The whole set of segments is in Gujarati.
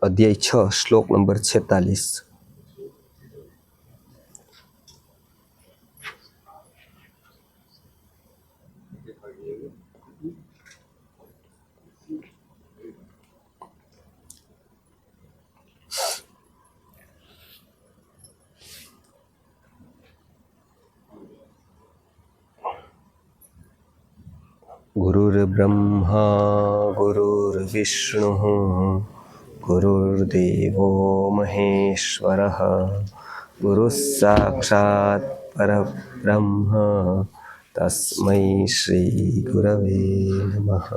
अध्याय 6 श्लोक नंबर 46। गुरुर्ब्रह्मा गुरुर्विष्णुः गुरुर्देवो महेश्वरः गुरुः साक्षात् परब्रह्म तस्मै श्री गुरवे नमः।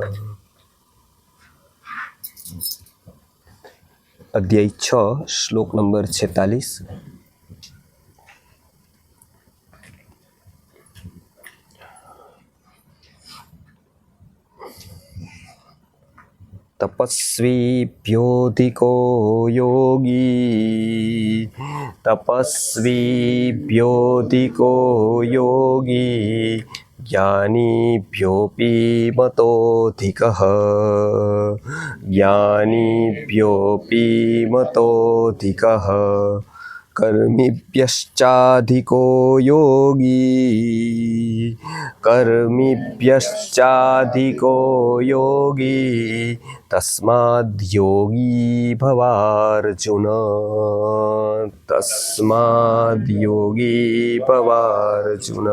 अध्याय 6 श्लोक नंबर 46। तपस्वीभ्योऽधिको योगी तपस्वीभ्योऽधिको योगी ज्ञानीभ्योऽपि मतोऽधिकः ज्ञानीभ्योऽपि मतोऽधिकः कर्मिभ्यश्चाधिको योगी कर्मिभ्यश्चाधिको योगी तस्माद्योगी भवार्जुन तस्माद्योगी भवार्जुन।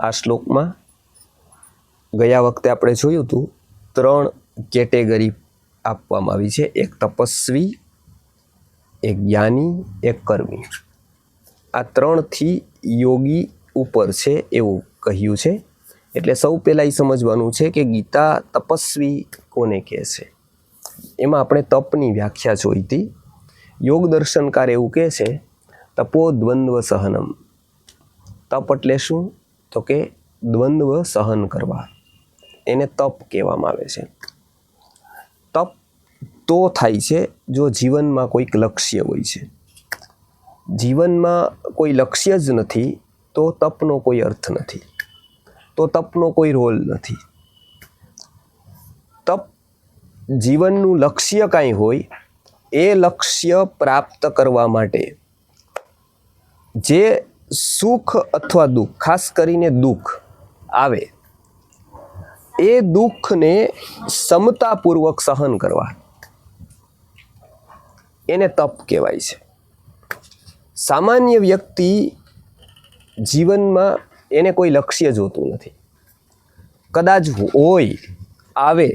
आ श्लोक में गया वखते आपणे जोयुं हतुं 3 केटेगरी आपवामां आवी छे, एक तपस्वी, एक ज्ञानी, एक कर्मी। आ 3 थी योगी ऊपर छे एवुं कह्युं छे। एटले सौ पहेला ए समजवानुं छे कि गीता तपस्वी कोने कहे छे। एमां आपणे तपनी व्याख्या जोई हती। योग दर्शनकार एवुं कहे छे तपो द्वंद्व सहनम। तप एटले शुं तो के द्वंद्व सहन करवा, एने तप कहेवामां आवे छे। तप तो थाय छे जो जीवन में कोई लक्ष्य होय छे। जीवन में कोई लक्ष्य ज नथी तो तपनो कोई अर्थ नथी, तो तपनो कोई रोल नथी। तप जीवननुं लक्ष्य कांई होय ए लक्ष्य प्राप्त करवा माटे जे सुख अथवा दुख, खास करीने दुख आवे ए दुख ने समतापूर्वक सहन करवा, एने तप कहेवाय छे। सामान्य व्यक्ति जीवन में एने कोई लक्ष्य जोतुं नथी, कदाच होय आवे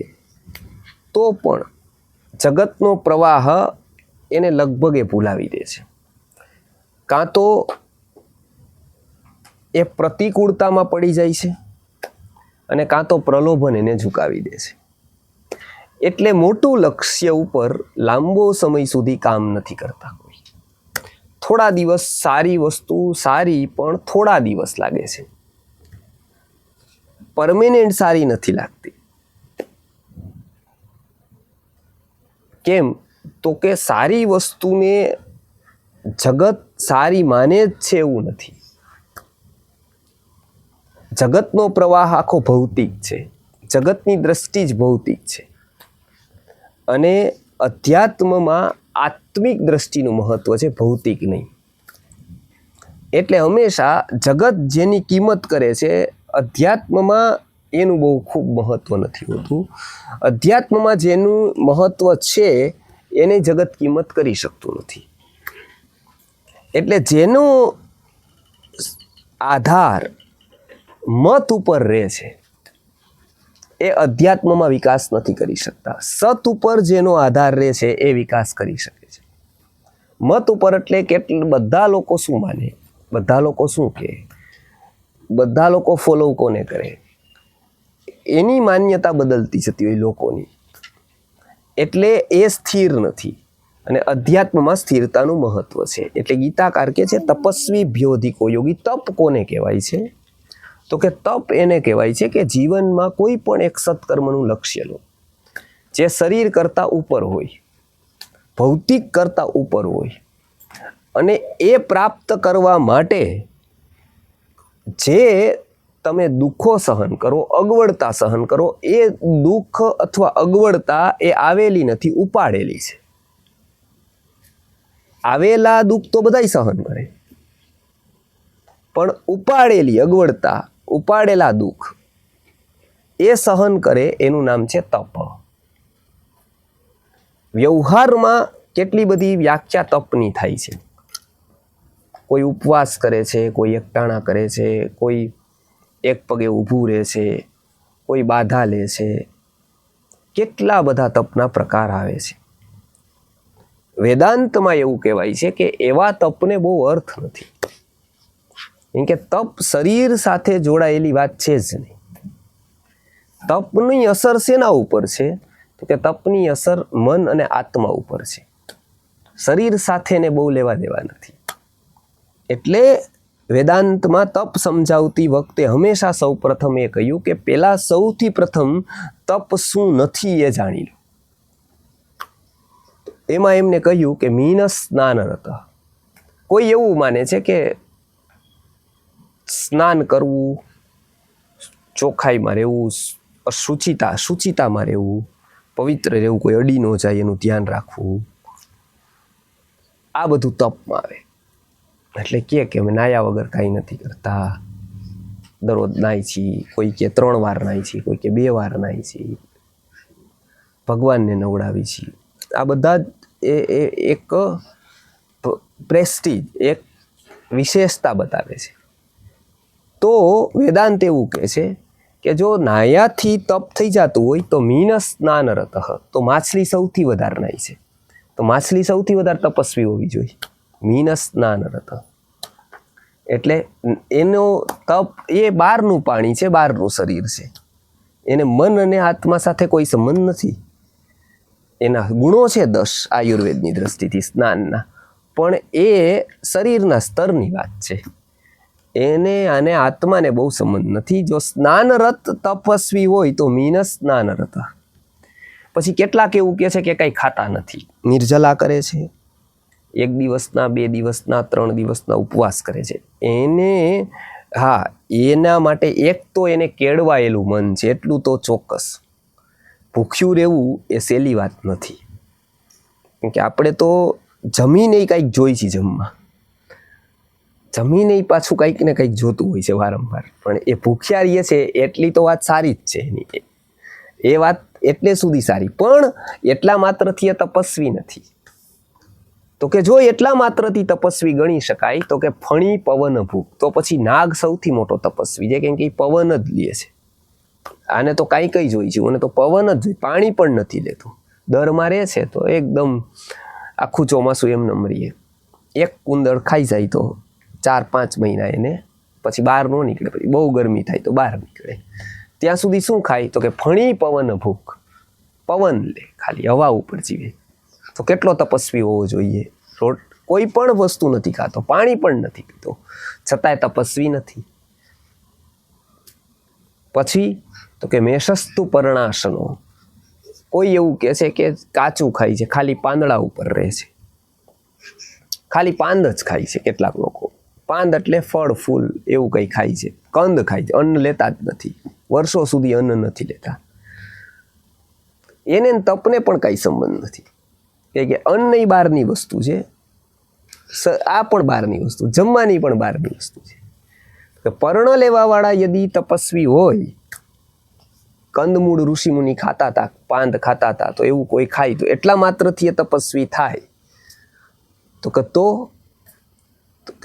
तो पण जगतनो प्रवाह एने लगभग भूलावी दे छे। कां तो ए प्रतिकूलता में पड़ी जाय छे अने कां तो प्रलोभन एने झुकावी दे छे। एटले मोटुं लक्ष्य उपर लांबो समय सुधी काम नथी करता। कोई थोड़ा दिवस सारी वस्तु सारी पण थोड़ा दिवस लागे छे, परमेनेंट सारी नथी लागती। केम तो के सारी वस्तु ने जगत सारी माने ज छे एवुं नथी। जगतनो प्रवाह आखो भौतिक छे, जगतनी दृष्टि ज भौतिक छे अने अध्यात्ममां आत्मिक दृष्टिनुं महत्व छे, भौतिक नहीं। एटले हमेशा जगत जेनी किंमत करे छे अध्यात्ममां एनुं बहु खूब महत्व नथी होतुं। अध्यात्ममां जेनुं महत्व छे एने जगत किंमत करी शकतुं नथी। एटले जेनो आधार मत उपर रहे छे ए अध्यात्म में विकास नहीं करी सकता। सत उपर जेनो आधार रहे छे ए विकास करी शके छे। मत उपर एटले के बधा लोको शुं माने, बधा लोको शुं कहे, बधा लोको फॉलो कोने करे, एनी मान्यता बदलती जती होय लोकोनी। एटले ए स्थिर नथी अने अध्यात्ममां स्थिरतानुं महत्व छे। एटले गीताकार कहे छे तपस्वीभ्योऽधिको योगी। तप कोने कहेवाय छे तो के तप एने कहेवाय छे के जीवन में कोई पण एक सत्कर्मनुं लक्ष्य लो जे शरीर करता ऊपर होय, भौतिक करता ऊपर होय अने ए प्राप्त करवा माटे जे તમે દુઃખો સહન કરો, અગવડતા સહન કરો. એ દુઃખ અથવા અગવડતા એ આવેલી નથી, ઉપાડેલી છે. આવેલા દુઃખ તો બધાય સહન કરે, પણ ઉપાડેલી અગવડતા, ઉપાડેલા દુઃખ એ સહન કરે એનું નામ છે તપ. વ્યવહારમાં કેટલી બધી વ્યાખ્યા તપની થાય છે. કોઈ ઉપવાસ કરે છે, કોઈ એકટાણા કરે છે, કોઈ એક પગે ઊભું રહે છે, કોઈ બાધા લે છે. કેટલા બધા તપના પ્રકાર આવે છે. વેદાંતમાં એવું કહેવાય છે કે એવા તપને બહુ અર્થ નથી, કેમ કે તપ શરીર સાથે જોડાયેલી વાત છે જ નહીં. તપની અસર શેના ઉપર છે? તો કે તપની અસર મન અને આત્મા ઉપર છે. શરીર સાથેને બહુ લેવા દેવા નથી. એટલે વેદાંતમાં તપ સમજાવતી વખતે હંમેશા સૌ પ્રથમ એ કહ્યું કે પહેલાં સૌથી પ્રથમ તપ શું નથી એ જાણી લો. એમાં એમને કહ્યું કે મીન સ્નાનરત. કોઈ એવું માને છે કે સ્નાન કરવું, ચોખ્ખાઈમાં રહેવું, શુચિતામાં રહેવું, પવિત્ર રહેવું, કોઈ અડી ન જાય એનું ધ્યાન રાખવું, આ બધું તપમાં આવે. એટલે કે અમે નાયા વગર કાંઈ નથી કરતા, દરરોજ નાહી છીએ, કોઈ કે 3 વાર નાહી છીએ, કોઈ કે 2 વાર નાહી છીએ, ભગવાનને નવડાવી છીએ. આ બધા જ એક પ્રેસ્ટીજ, એક વિશેષતા બતાવે છે. તો વેદાંત એવું કહે છે કે જો નાયાથી તપ થઈ જતું હોય તો મીન સ્નાનરત, તો માછલી સૌથી વધારે નાય છે, તો માછલી સૌથી વધારે તપસ્વી હોવી જોઈએ. મીન સ્નાનરત એટલે એનો તપ એ બહારનું પાણી છે, બહારનું શરીર છે. એને મન અને આત્મા સાથે કોઈ સંબંધ નથી. એના ગુણો છે 10 આયુર્વેદની દ્રષ્ટિથી સ્નાનના, પણ એ શરીરના સ્તરની વાત છે. એને અને આત્માને બહુ સંબંધ નથી. જો સ્નાનરત તપસ્વી હોય તો મીન સ્નાનરત. પછી કેટલાક એવું કહે છે કે કંઈ ખાતા નથી, નિર્જલા કરે છે, 1 દિવસના, 2 દિવસના, 3 દિવસના ઉપવાસ કરે છે. એને એના માટે એક તો એને કેળવાયેલું મન છે, એટલું તો ચોક્કસ. ભૂખ્યું રહેવું એ સહેલી વાત નથી, કેમ કે આપણે તો જમીને કંઈક જોઈ છે, જમીને પાછું કંઈક ને કંઈક જોતું હોય છે વારંવાર. પણ એ ભૂખ્યા રહીએ છે એટલી તો વાત સારી જ છે એની, એ વાત એટલે સુધી સારી. પણ એટલા માત્રથી એ તપસ્વી નથી. તો કે જો એટલા માત્રથી તપસ્વી ગણી શકાય તો કે ફણી પવન ભૂખ, તો પછી નાગ સૌથી મોટો તપસ્વી છે, કેમ કે એ પવન જ લે છે. આને તો કાંઈ જોઈ છે, મને તો પવન જ જોઈએ, પાણી પણ નથી લેતું. દરમાં રહે છે તો એકદમ આખું ચોમાસું એમને મરીએ. એક કુંદળ ખાઈ જાય તો 4-5 મહિના એને પછી બહાર ન નીકળે, પછી બહુ ગરમી થાય તો બહાર નીકળે. ત્યાં સુધી શું ખાય તો કે ફણી પવન ભૂખ, પવન લે, ખાલી હવા ઉપર જીવે. તો કેટલો તપસ્વી હોવો જોઈએ? કોઈ પણ વસ્તુ નથી ખાતો, પાણી પણ નથી પીતો, છતાંય તપસ્વી નથી. પછી તો કે મેષસ્તુ પર્ણાશનો. કોઈ એવું કહે છે કે કાચું ખાય છે, ખાલી પાંદડા ઉપર રહે છે, ખાલી પાંદ જ ખાય છે. કેટલાક લોકો પાંદ એટલે ફળ ફૂલ એવું કંઈ ખાય છે, કંદ ખાય છે, અન્ન લેતા જ નથી, વર્ષો સુધી અન્ન નથી લેતા. એને તપને પણ કાંઈ સંબંધ નથી, કે અન્ન એ બહારની વસ્તુ છે, આ પણ બહારની વસ્તુ, જમવાની પણ બહારની વસ્તુ છે. પર્ણ લેવાવાળા યદી તપસ્વી હોય, કંદમૂળ ઋષિમુનિ ખાતા હતા, પાંદ ખાતા હતા, તો એવું કોઈ ખાય તો એટલા માત્રથી એ તપસ્વી થાય. તો કે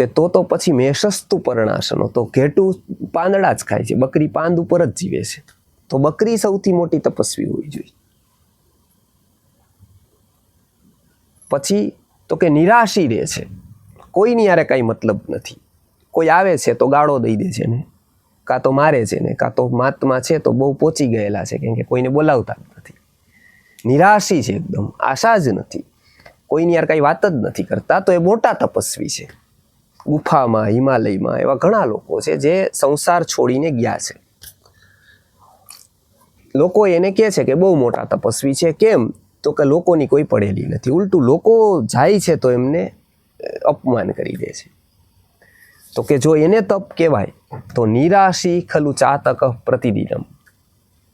તો પછી મેષસ્તુ પર્ણાશનો, તો ઘેટું પાંદડા જ ખાય છે, બકરી પાંદ ઉપર જ જીવે છે, તો બકરી સૌથી મોટી તપસ્વી હોવી જોઈએ. પછી તો કે નિરાશી રહે છે, કોઈની યારે કાંઈ મતલબ નથી. કોઈ આવે છે તો ગાળો દઈ દે છે ને, કાં તો મારે છે ને, કાં તો મહાત્મા છે તો બહુ પહોંચી ગયેલા છે, કેમ કે કોઈને બોલાવતા જ નથી. નિરાશી છે એકદમ, આશા જ નથી, કોઈની યાર કાંઈ વાત જ નથી કરતા, તો એ મોટા તપસ્વી છે. ગુફામાં, હિમાલયમાં એવા ઘણા લોકો છે જે સંસાર છોડીને ગયા છે. લોકો એને કહે છે કે બહુ મોટા તપસ્વી છે. કેમ? તો કે લોકોની કોઈ પડેલી નથી, ઉલટું લોકો જાય છે તો એમને અપમાન કરી દે છે. તો કે જો એને તપ કહેવાય તો નિરાશી ખલું ચાતક પ્રતિદિનમ.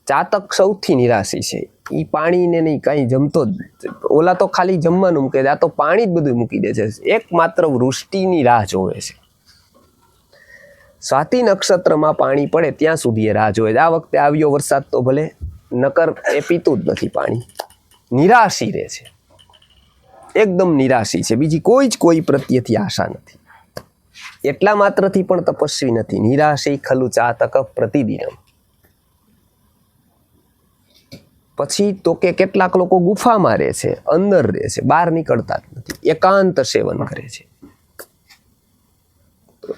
ચાતક સૌથી નિરાશી છે. એ પાણીને નહીં કાંઈ જમતો જ નથી. ઓલા તો ખાલી જમવાનું મૂકે છે, આ તો પાણી જ બધું મૂકી દે છે. એકમાત્ર વૃષ્ટિની રાહ જોવે છે. સ્વાતિ નક્ષત્રમાં પાણી પડે ત્યાં સુધી એ રાહ જોવે છે. આ વખતે આવ્યો વરસાદ તો ભલે, નકર એ પીતું જ નથી પાણી. નિરાશી રહે છે, એકદમ નિરાશી છે. બીજી કોઈ પ્રત્યેથી આશા નથી. એટલા માત્રથી પણ તપસ્વી નથી. નિરાશી ખલું ચાતક પ્રતિદિનમ. પછી તો કે કેટલાક લોકો ગુફામાં રહે છે, અંદર રહે છે, બહાર નીકળતા જ નથી. એકાંત સેવન કરે છે.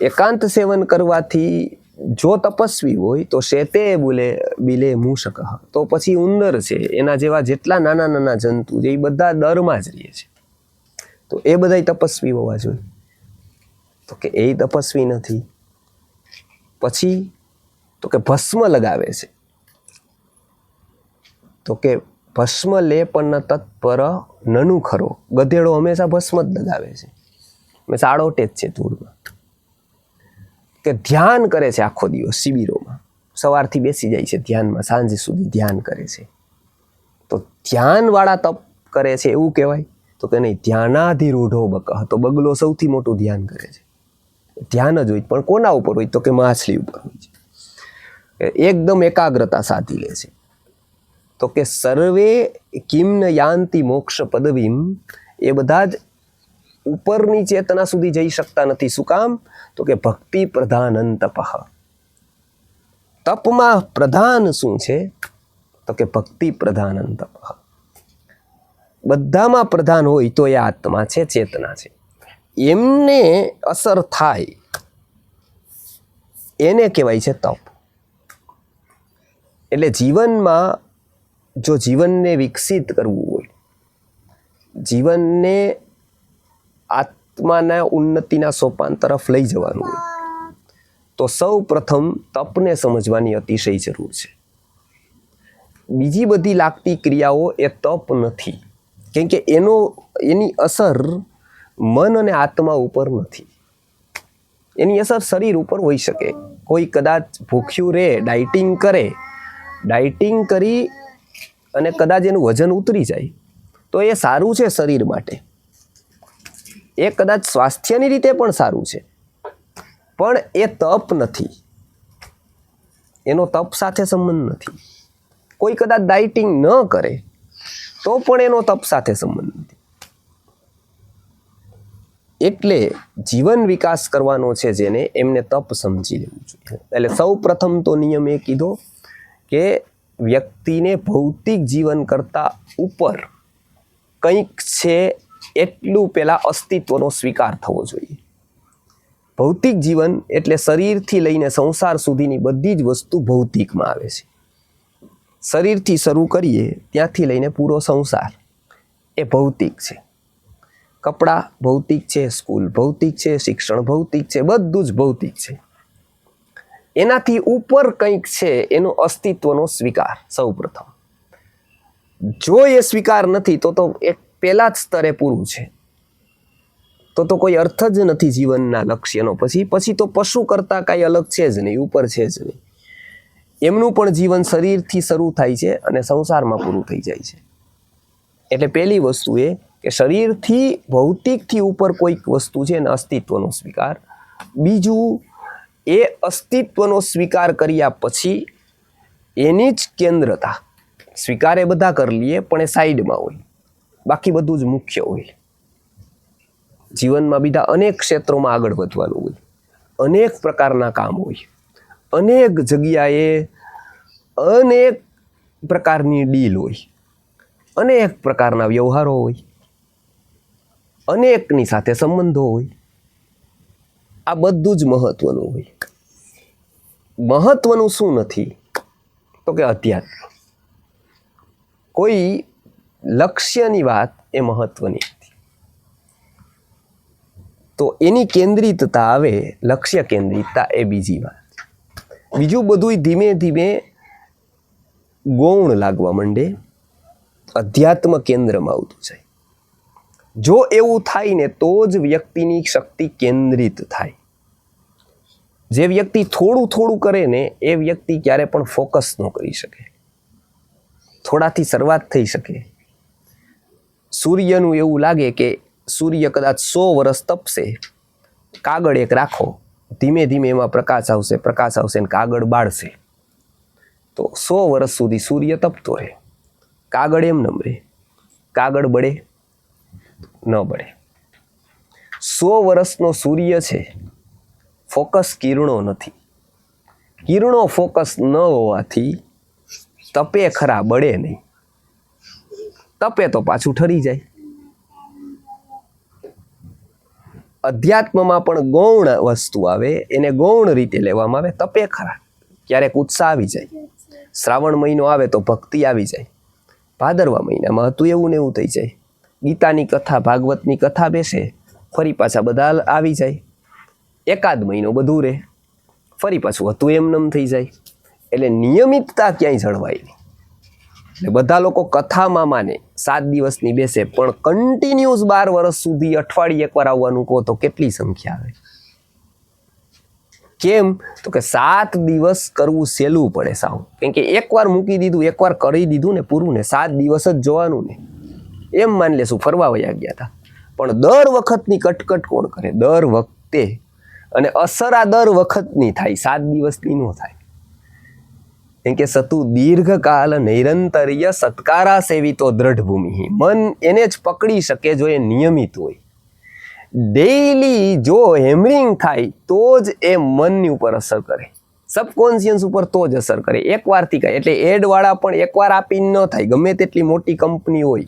એકાંત સેવન કરવાથી જો તપસ્વી હોય તો શેતે બિલે મૂષક, તો પછી ઉંદર છે એના જેવા જેટલા નાના નાના જંતુ છે એ બધા દરમાં જ રહે છે. તો એ બધા તપસ્વી હોવા જોઈએ. તો કે એ તપસ્વી નથી. પછી તો કે ભસ્મ લગાવે છે. તો કે ભસ્મ લે પણ તત્પર નનું ખરો. ગધેડો હંમેશા ભસ્મ જ લગાવે છે, હંમેશા આડોટે જ છે ધૂળમાં. કે ધ્યાન કરે છે આખો દિવસ શિબિરોમાં, સવારથી બેસી જાય છે ધ્યાનમાં, સાંજ સુધી ધ્યાન કરે છે. તો ધ્યાનવાળા તપ કરે છે એવું કહેવાય? તો કે નહીં, ધ્યાનાધિરૂઢો બકઃ. તો બગલો સૌથી મોટું ધ્યાન કરે છે. ધ્યાન જ હોય, પણ કોના ઉપર હોય? તો કે માછલી ઉપર હોય છે. એકદમ એકાગ્રતા સાધી લે છે. તો કે સર્વે કિમ ન યાંતિ મોક્ષ પદવીમ, એ બધા જ ઉપરની ચેતના સુધી જઈ શકતા નથી. શું કામ? તો કે ભક્તિ પ્રધાનં તપઃ. તપમાં પ્રધાન શું છે? તો કે ભક્તિ પ્રધાનં તપઃ. બધામાં પ્રધાન હોય તો એ આત્મા છે, ચેતના છે. એમને અસર થાય એને કહેવાય છે તપ. એટલે જીવનમાં જો જીવનને વિકસિત કરવું હોય, જીવનને આત્માના ઉન્નતિના સોપાન તરફ લઈ જવાનું હોય, તો સૌ પ્રથમ તપને સમજવાની અતિશય જરૂર છે. બીજી બધી લાગતી ક્રિયાઓ એ તપ નથી, કેમ કે એની અસર મન અને આત્મા ઉપર નથી. એની અસર શરીર ઉપર હોઈ શકે. કોઈ કદાચ ભૂખ્યું રહે, ડાયટિંગ કરી અને કદાચ એનું વજન ઉતરી જાય તો એ સારું છે શરીર માટે. એ કદાચ સ્વાસ્થ્યની રીતે પણ સારું છે, પણ એ તપ નથી. એનો તપ સાથે સંબંધ નથી. કોઈ કદાચ ડાયટિંગ ન કરે તો પણ એનો તપ સાથે સંબંધ નથી. એટલે જીવન વિકાસ કરવાનો છે જેને, એમને તપ સમજી લેવું જોઈએ. એટલે સૌ પ્રથમ તો નિયમ એ કીધો કે વ્યક્તિને ભૌતિક જીવન કરતા ઉપર કંઈક છે એટલું પહેલા અસ્તિત્વનો સ્વીકાર થવો જોઈએ. ભૌતિક જીવન એટલે શરીરથી લઈને સંસાર સુધીની બધી જ વસ્તુ ભૌતિકમાં આવે છે. શરીરથી શરૂ કરીએ ત્યાંથી લઈને પૂરો સંસાર એ ભૌતિક છે. કપડાં ભૌતિક છે, સ્કૂલ ભૌતિક છે, શિક્ષણ ભૌતિક છે, બધું જ ભૌતિક છે. એનાથી ઉપર કંઈક છે એનો અસ્તિત્વનો સ્વીકાર સૌ પ્રથમ. જો એ સ્વીકાર નથી તો એક પહેલા જ સ્તરે પૂરું છે. તો કોઈ અર્થ જ નથી જીવનના લક્ષ્યનો. પછી તો પશુ કરતાં કાંઈ અલગ છે જ નહીં, ઉપર છે જ નહીં. એમનું પણ જીવન શરીરથી શરૂ થાય છે અને સંસારમાં પૂરું થઈ જાય છે. એટલે પહેલી વસ્તુ એ કે શરીરથી ભૌતિકથી ઉપર કોઈક વસ્તુ છે એને અસ્તિત્વનો સ્વીકાર. બીજું, એ અસ્તિત્વનો સ્વીકાર કર્યા પછી એની જ કેન્દ્રતા. સ્વીકાર એ બધા કરી લઈએ પણ એ સાઈડમાં હોય, બાકી બધું જ મુખ્ય હોય. જીવનમાં બીજા અનેક ક્ષેત્રોમાં આગળ વધવાનું હોય, અનેક પ્રકારના કામ હોય, અનેક જગ્યાએ અનેક પ્રકારની ડીલ હોય, અનેક પ્રકારના વ્યવહારો હોય, અનેકની સાથે સંબંધો હોય. આ બધું જ મહત્વનું હોય. મહત્વનું શું નથી? તો કે અધ્યાત્મ. કોઈ લક્ષ્યની વાત એ મહત્વની નથી. તો એની કેન્દ્રિતતા આવે, લક્ષ્ય કેન્દ્રિતતા એ બીજી વાત. બીજું બધું ધીમે ધીમે ગૌણ લાગવા માંડે, અધ્યાત્મ કેન્દ્રમાં આવતું જાય. જો એવું થાય ને તો જ વ્યક્તિની શક્તિ કેન્દ્રિત થાય. જે વ્યક્તિ થોડું થોડું કરે ને એ વ્યક્તિ ક્યારે પણ ફોકસ ન કરી શકે. થોડાથી શરૂઆત થઈ શકે. સૂર્યનું એવું લાગે કે સૂર્ય કદાચ 100 વર્ષ તપશે, કાગળ એક રાખો, ધીમે ધીમે એમાં પ્રકાશ આવશે ને કાગળ બાળશે, તો 100 વર્ષ સુધી સૂર્ય તપતો રહે, કાગળ એમ ન રહે. કાગળ બળે ન બળે. 100 વર્ષનો સૂર્ય છે, ફોકસ કિરણો નથી. કિરણો ફોકસ ન હોવાથી તપે ખરા, બળે નહીં. તપે તો પાછું ઠરી જાય. અધ્યાત્મમાં પણ ગૌણ વસ્તુ આવે, એને ગૌણ રીતે લેવામાં આવે. તપે ખરા, ક્યારેક ઉત્સાહ આવી જાય. શ્રાવણ મહિનો આવે તો ભક્તિ આવી જાય. ભાદરવા મહિનામાં હતું એવું ને એવું થઈ જાય. ગીતાની કથા, ભાગવતની કથા બેસે, ફરી પાછા બધા આવી જાય. એકાદ મહિનો બધું રહે, ફરી પાછું હતું એમનેમ થઈ જાય. એટલે નિયમિતતા ક્યાંય જળવાય નહીં. એટલે બધા લોકો કથામાં માને, 7 દિવસની બેસે, પણ કન્ટિન્યુઅસ 12 વર્ષ સુધી અઠવાડિયે એકવાર આવવાનું કહો તો કેટલી સંખ્યા આવે? કેમ? તો કે 7 દિવસ કરવું સહેલું પડે સાવ. કેમ કે એકવાર મૂકી દીધું, એકવાર કરી દીધું ને પૂરું ને, 7 દિવસ જ જોવાનું ને. એમ માની લેશું ફરવા વયા ગયા હતા, પણ દર વખતની કટકટ કોણ કરે? દર વખતે. અને અસર આ દર વખતની થાય, 7 દિવસની ન થાય. કેમ કે સતુ દીર્ઘકાલ નૈરંતર્ય સત્કારા સેવિતો દ્રઢ ભૂમિ. મન એને જ પકડી શકે જો એ નિયમિત હોય. ડેઈલી જો હેમરિંગ થાય તો જ એ મનની ઉપર અસર કરે, સબકોન્શિયસ ઉપર તો જ અસર કરે. એકવારથી કાંઈ, એટલે એડવાળા પણ એકવાર આપીને ન થાય. ગમે તેટલી મોટી કંપની હોય,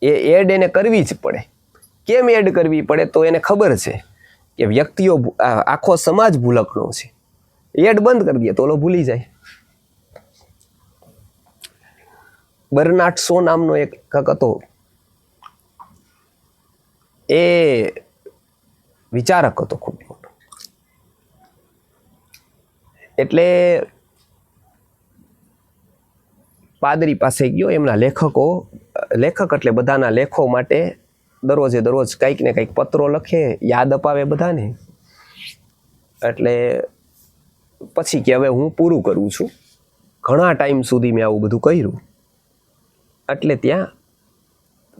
એ એડ એને કરવી જ પડે. કેમ એડ કરવી પડે? તો એને ખબર છે કે વ્યક્તિઓ, આખો સમાજ ભૂલકણો છે. એડ બંધ કરી દે તો ઓલો ભૂલી જાય. બર્નાર્ડ શો નામનો એક હતો, એ વિચારક હતો ખૂબ મોટો. એટલે પાદરી પાસે ગયો. એમના લેખક એટલે બધાના લેખો માટે દરરોજે દરરોજ કંઈક ને કંઈક પત્રો લખે, યાદ અપાવે બધાને. એટલે પછી કે હવે હું પૂરું કરું છું, ઘણા ટાઈમ સુધી મેં આવું બધું કર્યું. એટલે ત્યાં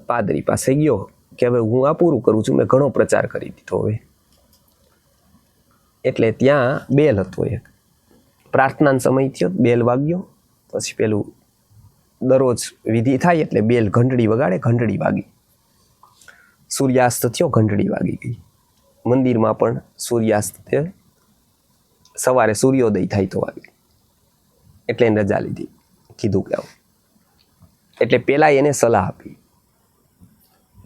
પાદરી પાસે ગયો કે હવે હું આ પૂરું કરું છું, મેં ઘણો પ્રચાર કરી દીધો હવે. એટલે ત્યાં બેલ હતો એક, પ્રાર્થનાનો સમય થયો, બેલ વાગ્યો. પછી પેલું દરરોજ વિધિ થાય એટલે બેલ ઘંટડી વગાડે, ઘંટડી વાગી. સૂર્યાસ્ત થયો, ઘંટડી વાગી ગઈ. મંદિરમાં પણ સૂર્યાસ્ત થયો, સવારે સૂર્યોદય થાય તો વાગી. એટલે એને રજા લીધી, કીધું કે આવું. એટલે પેલા એને સલાહ આપી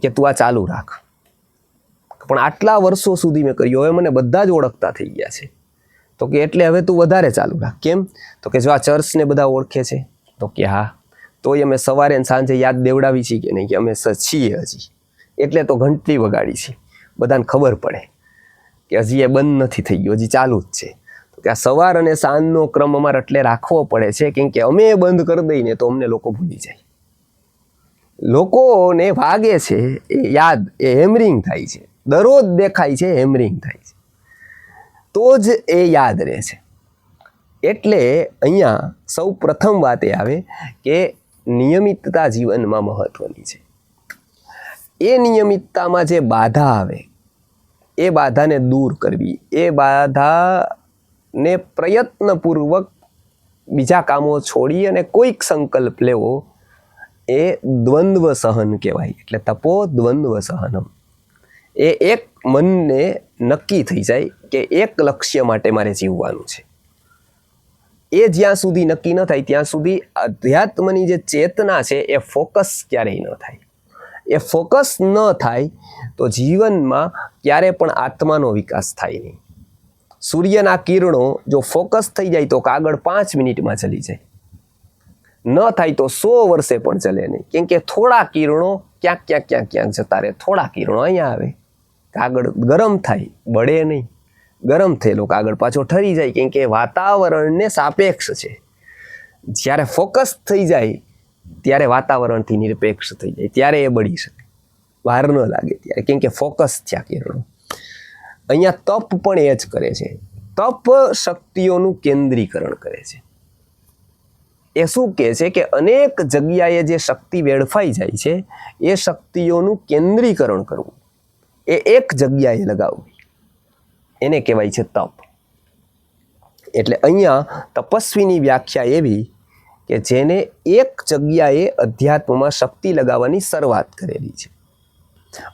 કે તું આ ચાલુ રાખ, પણ આટલા વર્ષો સુધી મેં કર્યું, હવે મને બધા જ ઓળખતા થઈ ગયા છે. તો કે એટલે હવે તું વધારે ચાલુ રાખ. કેમ? તો કે જો આ ચર્ચને બધા ઓળખે છે. તો કે હા, તોય અમે સવારે ને સાંજે યાદ દેવડાવી છીએ કે નહીં, કે અમે છીએ હજી. એટલે તો ઘંટડી વગાડી છે, બધાને ખબર પડે કે હજી એ બંધ નથી થઈ ગયો, હજી ચાલુ જ છે. તો કે આ સવાર અને સાંજનો ક્રમ અમારે એટલે રાખવો પડે છે, કેમ કે અમે બંધ કરી દઈને તો અમને લોકો ભૂલી જાય. લોકોને વાગે છે એ યાદ, એ હેમરિંગ થાય છે, દરરોજ દેખાય છે, હેમરિંગ થાય છે, તો જ એ યાદ રહે છે. એટલે અહીંયા સૌ પ્રથમ વાત એ આવે કે નિયમિતતા જીવનમાં મહત્વની છે. એ નિયમિતતામાં જે બાધા આવે, એ બાધાને દૂર કરવી, એ બાધાને પ્રયત્નપૂર્વક બીજા કામો છોડી અને કોઈક સંકલ્પ લેવો, એ દ્વંદ્વ સહન કહેવાય. એટલે તપો દ્વંદ્વ સહનમ. એ એક મનને નક્કી થઈ જાય કે એક લક્ષ્ય માટે મારે જીવવાનું છે. એ જ્યાં સુધી નક્કી ન થાય ત્યાં સુધી અધ્યાત્મની જે ચેતના છે એ ફોકસ ક્યારેય ન થાય. એ ફોકસ ન થાય તો જીવનમાં ક્યારે પણ આત્માનો વિકાસ થાય નહીં. સૂર્યના કિરણો જો ફોકસ થઈ જાય તો કાગળ 5 મિનિટમાં ચલી જાય, ન થાય તો 100 વર્ષે પણ ચલે નહીં. કેમ કે થોડા કિરણો ક્યાંક જતા રહે, થોડા કિરણો અહીંયા આવે. કાગળ ગરમ થાય, બળે નહીં. ગરમ થયેલો કાગળ પાછો ઠરી જાય, કેમ કે વાતાવરણને સાપેક્ષ છે. જ્યારે ફોકસ થઈ જાય ત્યારે વાતાવરણથી નિરપેક્ષ થઈ જાય, ત્યારે એ બળી શકે, વાર ન લાગે ત્યારે, કેમ કે ફોકસ થયા કિરણો. અહીંયા તપ પણ એ જ કરે છે. તપ શક્તિઓનું કેન્દ્રીકરણ કરે છે. એ શું કહે છે કે અનેક જગ્યાએ જે શક્તિ વેડફાઈ જાય છે એ શક્તિઓનું કેન્દ્રીકરણ કરવું, એ એક જગ્યાએ લગાવવી, એને કહેવાય છે તપ. એટલે અહીંયા તપસ્વીની વ્યાખ્યા એવી કે જેને એક જગ્યાએ અધ્યાત્મમાં શક્તિ લગાવવાની શરૂઆત કરેલી છે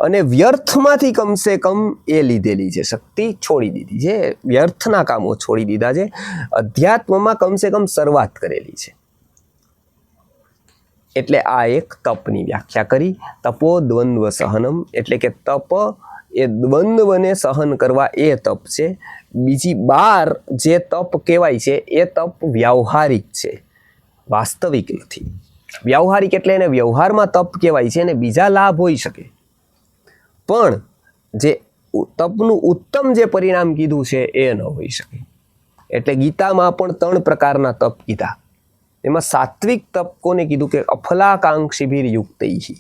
અને વ્યર્થમાંથી કમસે કમ એ લીધેલી છે, શક્તિ છોડી દીધી છે, વ્યર્થના કામો છોડી દીધા છે, અધ્યાત્મમાં કમસે કમ શરૂઆત કરેલી છે. એટલે આ એક તપની વ્યાખ્યા કરી. તપો દ્વંદ્વ સહનમ, એટલે કે તપ એ દ્વંદ્વને સહન કરવા એ તપ છે. બીજી 12 જે તપ કહેવાય છે એ તપ વ્યવહારિક છે, વાસ્તવિક નથી. વ્યવહારિક એટલે એને વ્યવહારમાં તપ કહેવાય છે અને બીજા લાભ હોઈ શકે, પણ જે તપનું ઉત્તમ જે પરિણામ કીધું છે એ ન હોઈ શકે. એટલે ગીતામાં પણ 3 પ્રકારના તપ કીધા. એમાં સાત્વિક તપ કોને કીધું કે અફલાકાંક્ષીભીર યુક્તૈહિ,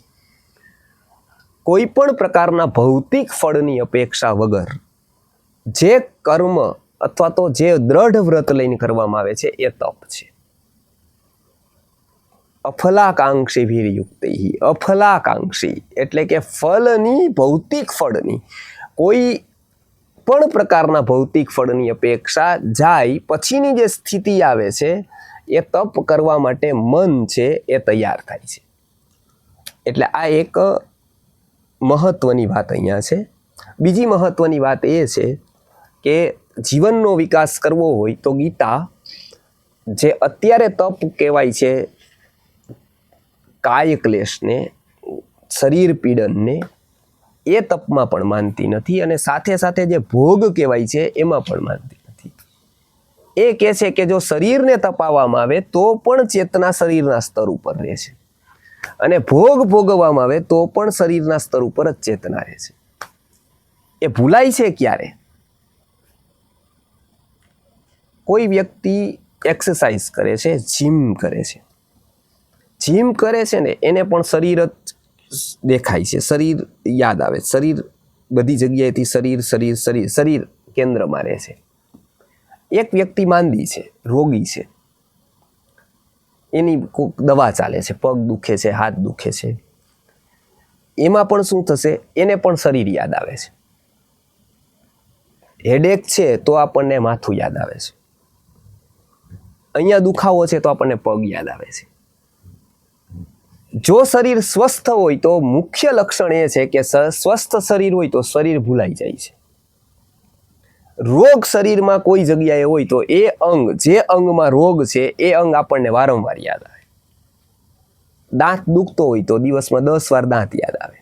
કોઈ પણ પ્રકારના ભૌતિક ફળની અપેક્ષા વગર જે કર્મ અથવા તો જે દ્રઢ વ્રત લઈને કરવામાં આવે છે એ તપ છે. અફલાકાંક્ષીભીર યુક્તૈહિ, અફલાકાંક્ષી એટલે કે ફળની, ભૌતિક ફળની, કોઈ પણ પ્રકારના ભૌતિક ફળની અપેક્ષા જાય પછીની જે સ્થિતિ આવે છે એ તપ કરવા માટે મન છે એ તૈયાર થાય છે. એટલે આ એક મહત્વની વાત અહીંયા છે. બીજી મહત્વની વાત એ છે કે જીવનનો વિકાસ કરવો હોય તો ગીતા જે અત્યારે તપ કહેવાય છે, કાય ક્લેશને, શરીર પીડનને, એ તપમાં પણ માનતી નથી અને સાથે સાથે જે ભોગ કહેવાય છે એમાં પણ માનતી નથી. એ કહે છે કે જો શરીરને તપાવવામાં આવે તો પણ ચેતના શરીરના સ્તર ઉપર રહે છે અને ભોગ ભોગવવામાં આવે તો પણ શરીરના સ્તર ઉપર જ ચેતના રહે છે. એ ભૂલાય છે ક્યારે? કોઈ વ્યક્તિ એક્સરસાઇઝ કરે છે, જીમ કરે છે, જીમ કરે છે ને એને પણ શરીર જ દેખાય છે, શરીર યાદ આવે, શરીર બધી જગ્યાએથી શરીર શરીર શરીર શરીર કેન્દ્રમાં રહે છે. એક વ્યક્તિ માંદી છે, રોગી છે, એની દવા ચાલે છે, પગ દુખે છે, હાથ દુખે છે, એમાં પણ શું થશે? એને પણ શરીર યાદ આવે છે. હેડેક છે તો આપણને માથું યાદ આવે છે, અહીંયા દુખાવો છે તો આપણને પગ યાદ આવે છે. જો શરીર સ્વસ્થ હોય તો મુખ્ય લક્ષણ એ છે કે સ્વસ્થ શરીર હોય તો શરીર ભૂલાઈ જાય છે. રોગ શરીરમાં કોઈ જગ્યાએ હોય તો એ અંગ, જે અંગમાં રોગ છે એ અંગ આપણને વારંવાર યાદ આવે. દાંત દુખતો હોય તો દિવસમાં 10 વાર દાંત યાદ આવે,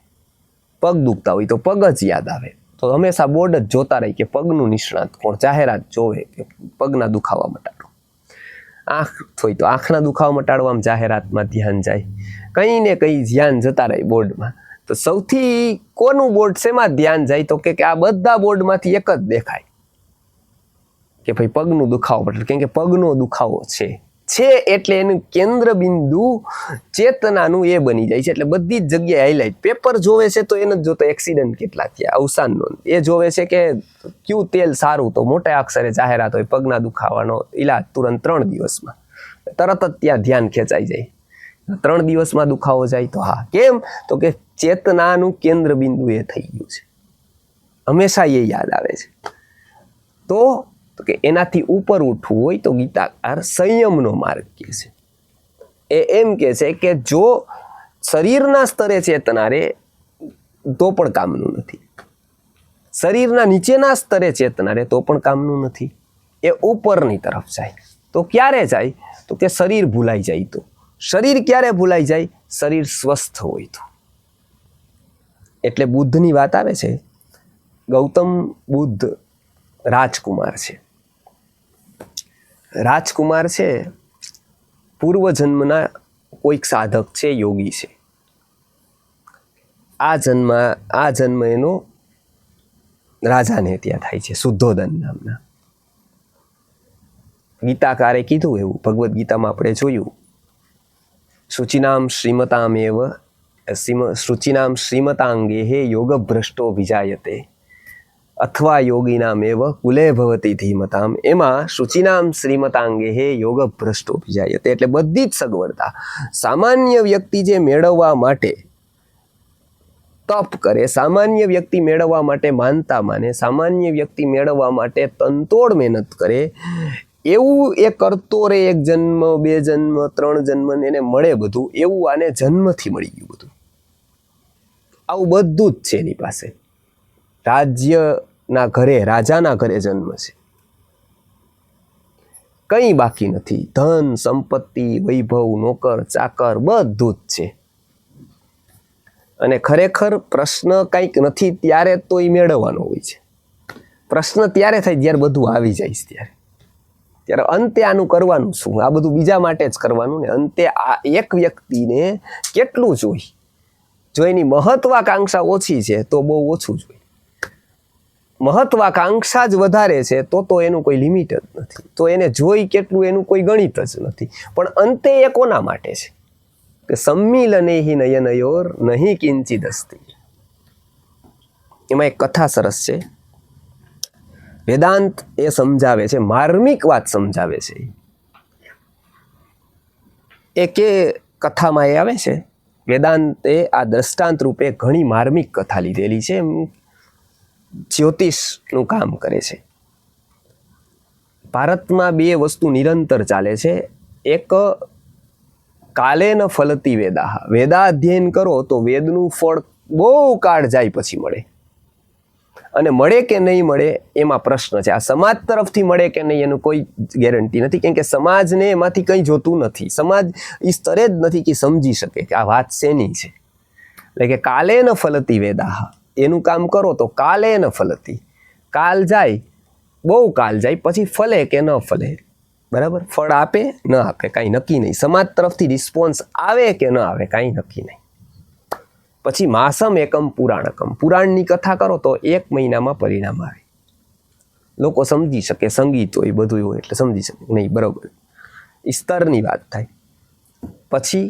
પગ દુખતા હોય તો પગ જ યાદ આવે. તો હંમેશા બોર્ડ જ જોતા રહી કે પગનું નિષ્ણાત કોણ, જાહેરાત જોવે કે પગના દુખાવા મટાડો. આંખ હોય તો આંખના દુખાવા મટાડવામાં જાહેરાતમાં ધ્યાન જાય, કંઈ ને કંઈ ધ્યાન જતા રહે બોર્ડમાં. તો સૌથી કોનું બોર્ડ શેમાં ધ્યાન જાય તો કે આ બધા બોર્ડમાંથી એક જ દેખાય કે ભાઈ પગનું દુખાવો મટાડો, કેમ કે પગનો દુખાવો છે એટલે એનું કેન્દ્ર બિંદુ ચેતનાનું એ બની જાય છે. એટલે બધી જ જગ્યાએ હાઇલાઇટ. પેપર જોવે છે તો એને જ જોતો એક્સિડન્ટ કેટલા થયા, અવસાનનો. એ જોવે છે કે કયું તેલ સારું, તો મોટા અક્ષરે જાહેરાત હોય પગના દુખાવાનો ઈલાજ તુરંત 3 દિવસમાં, તરત જ ત્યાં ધ્યાન ખેંચાઈ જાય. 3 દિવસમાં દુખાવો જાય તો હા, કેમ? તો કે ચેતનાનું કેન્દ્ર બિંદુ એ થઈ ગયું છે, હંમેશા એ યાદ આવે છે. તો કે એનાથી ઉપર ઉઠવું હોય તો ગીતાકાર સંયમનો માર્ગ કહે છે. એ એમ કહે છે કે જો શરીરના સ્તરે ચેતના રહે તો પણ કામનું નથી, શરીરના નીચેના સ્તરે ચેતના રહે તો પણ કામનું નથી, એ ઉપરની તરફ જાય. તો ક્યારે જાય? તો કે શરીર ભૂલાઈ જાય તો. શરીર ક્યારે ભૂલાઈ જાય? શરીર સ્વસ્થ હોય તો. એટલે બુદ્ધની વાત આવે છે. ગૌતમ બુદ્ધ રાજકુમાર છે. રાજકુમાર છે, પૂર્વજન્મના કોઈક સાધક છે, યોગી છે. આ જન્મ એનો રાજાને ત્યાં થાય છે, શુદ્ધોધન નામના. ગીતાકારે કીધું એવું, ભગવદ્ ગીતામાં આપણે જોયું, શુચિનામ શ્રીમતાંગે હે યોગ ભ્રષ્ટો વિજાયતે. અથવા યોગીનામેવ કુલે ભવતી ધીમતામ, એમાં શુચિનામ શ્રીમતાંગે હે યોગ ભ્રષ્ટો જાય. એટલે બધી જ સગવડતા સામાન્ય વ્યક્તિ જે મેળવવા માટે તપ કરે, સામાન્ય વ્યક્તિ મેળવવા માટે માનતા માને, સામાન્ય વ્યક્તિ મેળવવા માટે તનતોડ મહેનત કરે, એવું એ કરતો રે 1 જન્મ 2 જન્મ 3 જન્મ ને એને મળે બધું, એવું આને જન્મથી મળી ગયું બધું. આવું બધું જ છે એની પાસે. રાજ્યના ઘરે, રાજાના ઘરે જન્મ છે, કંઈ બાકી નથી. ધન સંપત્તિ વૈભવ નોકર ચાકર બધું જ છે. અને ખરેખર પ્રશ્ન કંઈક નથી ત્યારે તો એ મેળવવાનો હોય છે. પ્રશ્ન ત્યારે થાય જ્યારે બધું આવી જાય, ત્યારે અંતે આનું કરવાનું શું? આ બધું બીજા માટે જ કરવાનું ને. અંતે આ એક વ્યક્તિને કેટલું જોઈએ? જો એની મહત્વાકાંક્ષા ઓછી છે તો બહુ ઓછું જોઈએ. મહત્વાકાંક્ષા જ વધારે છે તો એનું કોઈ લિમિટ જ નથી. તો એને જોઈ કેટલું એનું કોઈ ગણિત જ નથી. પણ અંતે એ કોના માટે છે? કે સંમિલને હિ નયનયોર નહીં કિંચિદ અસ્તિ. એમાં એક કથા સરસ છે. વેદાંત એ સમજાવે છે, માર્મિક વાત સમજાવે છે. એ કે કથામાં એ આવે છે, વેદાંતે આ દ્રષ્ટાંત રૂપે ઘણી માર્મિક કથા લીધેલી છે. જ્યોતિષનું કામ કરે છે. ભારતમાં 2 વસ્તુ નિરંતર ચાલે છે. એક કાલે ન ફલતી વેદાહ, વેદાધ્યયન કરો તો વેદનું ફળ બહુ કાળ જાય પછી મળે. અને મળે કે નહીં મળે એમાં પ્રશ્ન છે. આ સમાજ તરફથી મળે કે નહીં એનું કોઈ ગેરંટી નથી, કેમ કે સમાજને એમાંથી કંઈ જોતું નથી. સમાજ એ સ્તરે જ નથી કે સમજી શકે કે આ વાત શેની છે. એટલે કે કાલે ન ફલતી વેદાહ, એનું કામ કરો તો કાલે ન ફલતી, કાલ જાય, બહુ કાલ જાય પછી ફલે કે ન ફલે. બરાબર, ફળ આપે ન આપે કાંઈ નક્કી નહીં. સમાજ તરફથી રિસ્પોન્સ આવે કે ન આવે કાંઈ નક્કી નહીં. પછી માસમ એકમ પુરાણકમ, પુરાણની કથા કરો તો 1 મહિનામાં પરિણામ આવે. લોકો સમજી શકે, સંગીત હોય બધું હોય એટલે સમજી શકે. નહીં, બરાબર, સ્તરની વાત થાય. પછી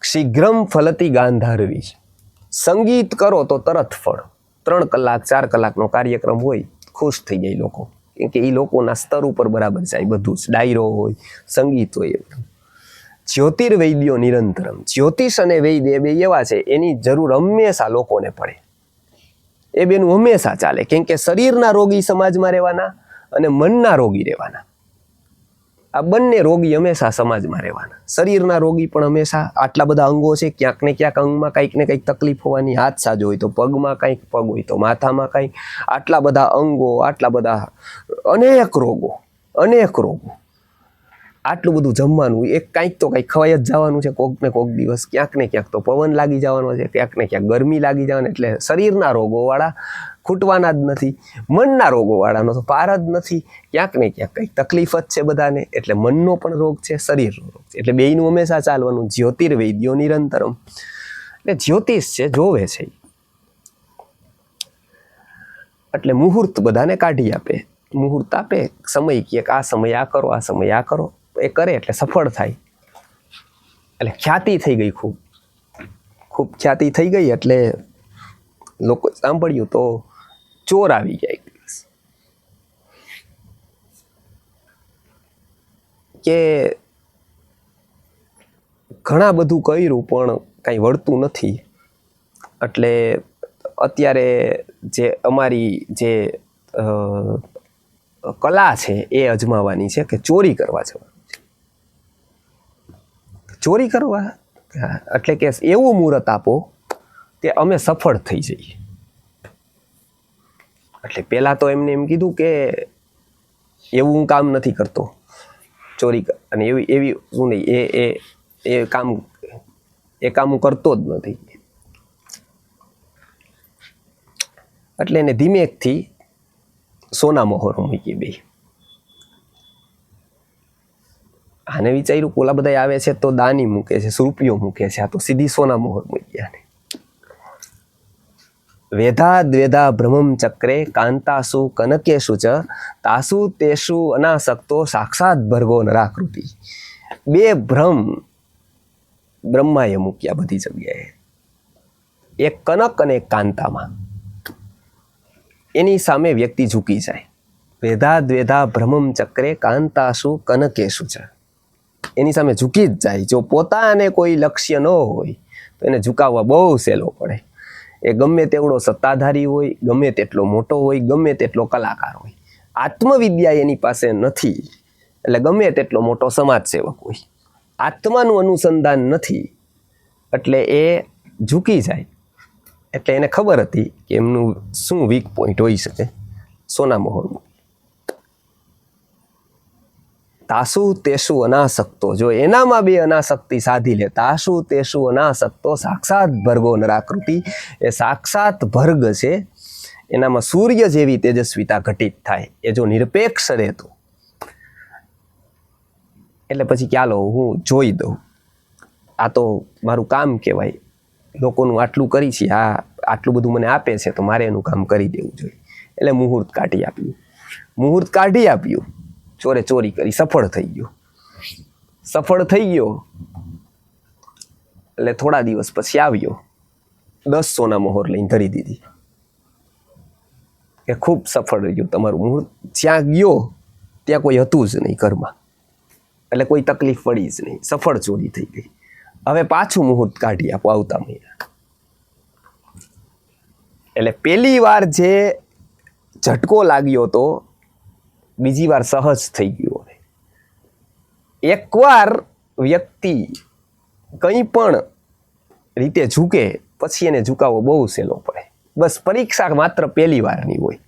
શીઘ્રમ ફલતી ગાંધારવી, સંગીત કરો તો તરત ફળ. 3 કલાક 4 કલાકનો કાર્યક્રમ હોય, ખુશ થઈ જાય લોકો, કેમ કે એ લોકોના સ્તર ઉપર બરાબર જાય બધું જ. ડાયરો હોય, સંગીત હોય. જ્યોતિર્વૈદ્યો નિરંતરમ, જ્યોતિષ અને વૈદ એ 2 એવા છે એની જરૂર હંમેશા લોકોને પડે. એ બેનું હંમેશા ચાલે, કેમ કે શરીરના રોગી સમાજમાં રહેવાના અને મનના રોગી રહેવાના. આ બંને રોગી હંમેશા સમાજમાં રહેવાના. શરીરના રોગી પણ હંમેશા, આટલા બધા અંગો છે, ક્યાંક ને ક્યાંક અંગમાં કંઈક ને કંઈક તકલીફ હોવાની. હાથ સાજો હોય તો પગમાં કંઈક, પગ હોય તો માથામાં કંઈક. આટલા બધા અંગો, આટલા બધા અનેક રોગો. આટલું બધું જમવાનું, એક કંઈક તો કંઈક ખવાઈ જ જવાનું છે કોક ને કોક દિવસ. ક્યાંક ને ક્યાંક તો પવન લાગી જવાનો છે, ક્યાંક ને ક્યાંક ગરમી લાગી જવાની. એટલે શરીરના રોગોવાળા ખૂટવાના જ નથી, મનના રોગોવાળાનો તો પાર જ નથી. ક્યાંક ને ક્યાંક કંઈક તકલીફ જ છે બધાને. એટલે મનનો પણ રોગ છે, શરીરનો રોગ છે. એટલે બેયનું હંમેશા ચાલવાનું. જ્યોતિર્વૈદ્યો નિરંતરમ, એટલે જ્યોતિષ છે, જોવે છે. એટલે મુહૂર્ત બધાને કાઢી આપે, મુહૂર્ત આપે, સમય કહે કે આ સમય આ કરો, આ સમય આ કરો. એ કરે એટલે સફળ થાય. એટલે ખ્યાતિ થઈ ગઈ, ખૂબ ખ્યાતિ થઈ ગઈ. એટલે લોકો સાંભળ્યું તો ચોર આવી ગયા એક દિવસ કે ઘણા બધું કર્યું પણ કાંઈ વળતું નથી. એટલે અત્યારે જે અમારી જે કલા છે એ અજમાવાની છે કે ચોરી કરવા જવાનું છે. ચોરી કરવા, એટલે કે એવું મુહૂર્ત આપો કે અમે સફળ થઈ જઈએ. એટલે પહેલાં તો એમને એમ કીધું કે એવું હું કામ નથી કરતો, ચોરી અને એવી હું નહીં, એ કામ હું કરતો જ નથી. એટલે એને ધીમેકથી સોના મોહર મૂકી બે. આને વિચાર્યું ઓલા બધા આવે છે તો દાની મૂકે છે, રૂપિયો મૂકે છે, આ તો સીધી સોના મોહર મૂક્યા. વેધા દ્વેધા ભ્રમમ ચક્રે કાંતાસુ કનકેશુ ચ તાસુ તેષુ અનાસક્તો સાક્ષાત ભર્ગો નરાકૃતિ. 2 ભ્રમ બ્રહ્માએ મૂક્યા બધી જગ્યાએ, એક કનક અને એક કાંતામાં. એની સામે વ્યક્તિ ઝૂકી જાય. વેધા દ્વેધા ભ્રમમ ચક્રે કાંતાસુ કનકેશુ છે, એની સામે ઝૂકી જ જાય. જો પોતાને કોઈ લક્ષ્ય ન હોય તો એને ઝુકાવવા બહુ સહેલો પડે. એ ગમે તેવડો સત્તાધારી હોય, ગમે તેટલો મોટો હોય, ગમે તેટલો કલાકાર હોય, આત્મવિદ્યા એની પાસે નથી એટલે ગમે તેટલો મોટો સમાજસેવક હોય, આત્માનું અનુસંધાન નથી એટલે એ ઝૂકી જાય. એટલે એને ખબર હતી કે એમનું શું વીક પોઈન્ટ હોઈ શકે. સોના મોહરનું તાસુ તેસુ અનાસક્તો, જો એનામાં બે અનાસક્તિ સાધી લે, તાસુ તેસુ અનાસક્તો સાક્ષાત ભર્ગો નરાકૃતિ, એ સાક્ષાત ભર્ગ છે, એનામાં સૂર્ય જેવી તેજસ્વીતા ઘટિત થાય. એ જો નિરપેક્ષ રહેતો એટલે પછી ચાલો હું જોઈ દઉં, આ તો મારું કામ કહેવાય, લોકોનું આટલું કરી છે, આટલું બધું મને આપે છે તો મારે એનું કામ કરી દેવું જોઈએ. એટલે મુહૂર્ત કાઢી આપ્યું. મુહૂર્ત કાઢી આપ્યું, ચોરે ચોરી કરી, સફળ થઈ ગયો. સફળ થઈ ગયો એટલે થોડા દિવસ પછી આવ્યો, 10 સોના મોહર લઈને ધરી દીધી કે ખૂબ સફળ રહ્યું તમારું મુહૂર્ત. જ્યાં ગયો ત્યાં કોઈ હતું જ નહીં ઘરમાં, એટલે કોઈ તકલીફ પડી જ નહીં, સફળ ચોરી થઈ ગઈ. હવે પાછું મુહૂર્ત કાઢી આપો આવતા મહિના. એટલે પહેલી વાર જે ઝટકો લાગ્યો તો બીજી વાર સહજ થઈ ગયો. એકવાર વ્યક્તિ કંઈ પણ રીતે ઝૂકે પછી એને ઝુકાવવો બહુ સહેલો પડે. બસ પરીક્ષા માત્ર પહેલી વારની હોય.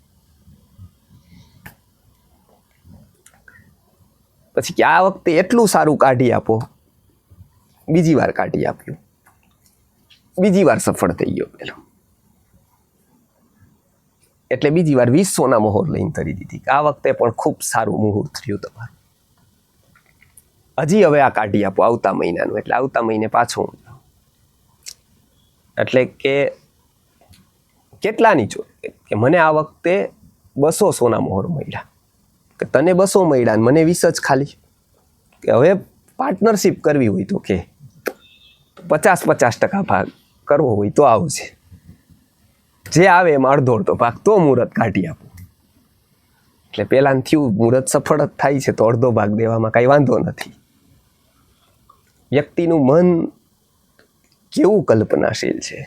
પછી કે આ વખતે એટલું સારું કાઢી આપો, બીજી વાર કાઢી આપ્યું, બીજી વાર સફળ થઈ ગયો પેલો. એટલે બીજી વાર 20 સોના મોહર લઈને ધરી દીધી. આ વખતે પણ ખૂબ સારું મુહૂર્ત થયું તમારું, હજી હવે આ કાઢી આપો આવતા મહિનાનું. એટલે આવતા મહિને પાછું. એટલે કે કેટલાની ચોરી? કે મને આ વખતે 200 સોના મોહર મળ્યા. કે તને 200 મળ્યા ને મને 20 જ ખાલી. કે હવે પાર્ટનરશિપ કરવી હોય તો કે 50-50% ભાગ કરવો હોય તો આવશે, જે આવે એમાં અડધો અડધો ભાગ, તો મુહૂર્ત કાઢી આપો. એટલે પહેલાં થયું મુહૂર્ત સફળ જ થાય છે તો અડધો ભાગ દેવામાં કાંઈ વાંધો નથી. વ્યક્તિનું મન કેવું કલ્પનાશીલ છે,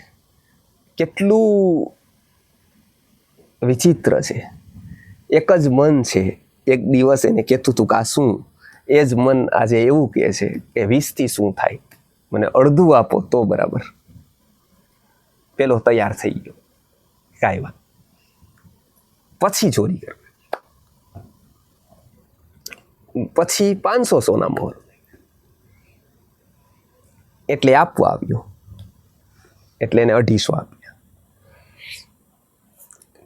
કેટલું વિચિત્ર છે. એક જ મન છે, એક દિવસ એને કહેતું હતું કે આ શું, એ જ મન આજે એવું કહે છે કે 20થી શું થાય, મને અડધું આપો તો બરાબર. પેલો તૈયાર થઈ ગયો, કાંઈ વાત. પછી ચોરી કરવી, પછી 500 સોના મોહર એટલે આપવા આવ્યો. એટલે એને 250 આપ્યા.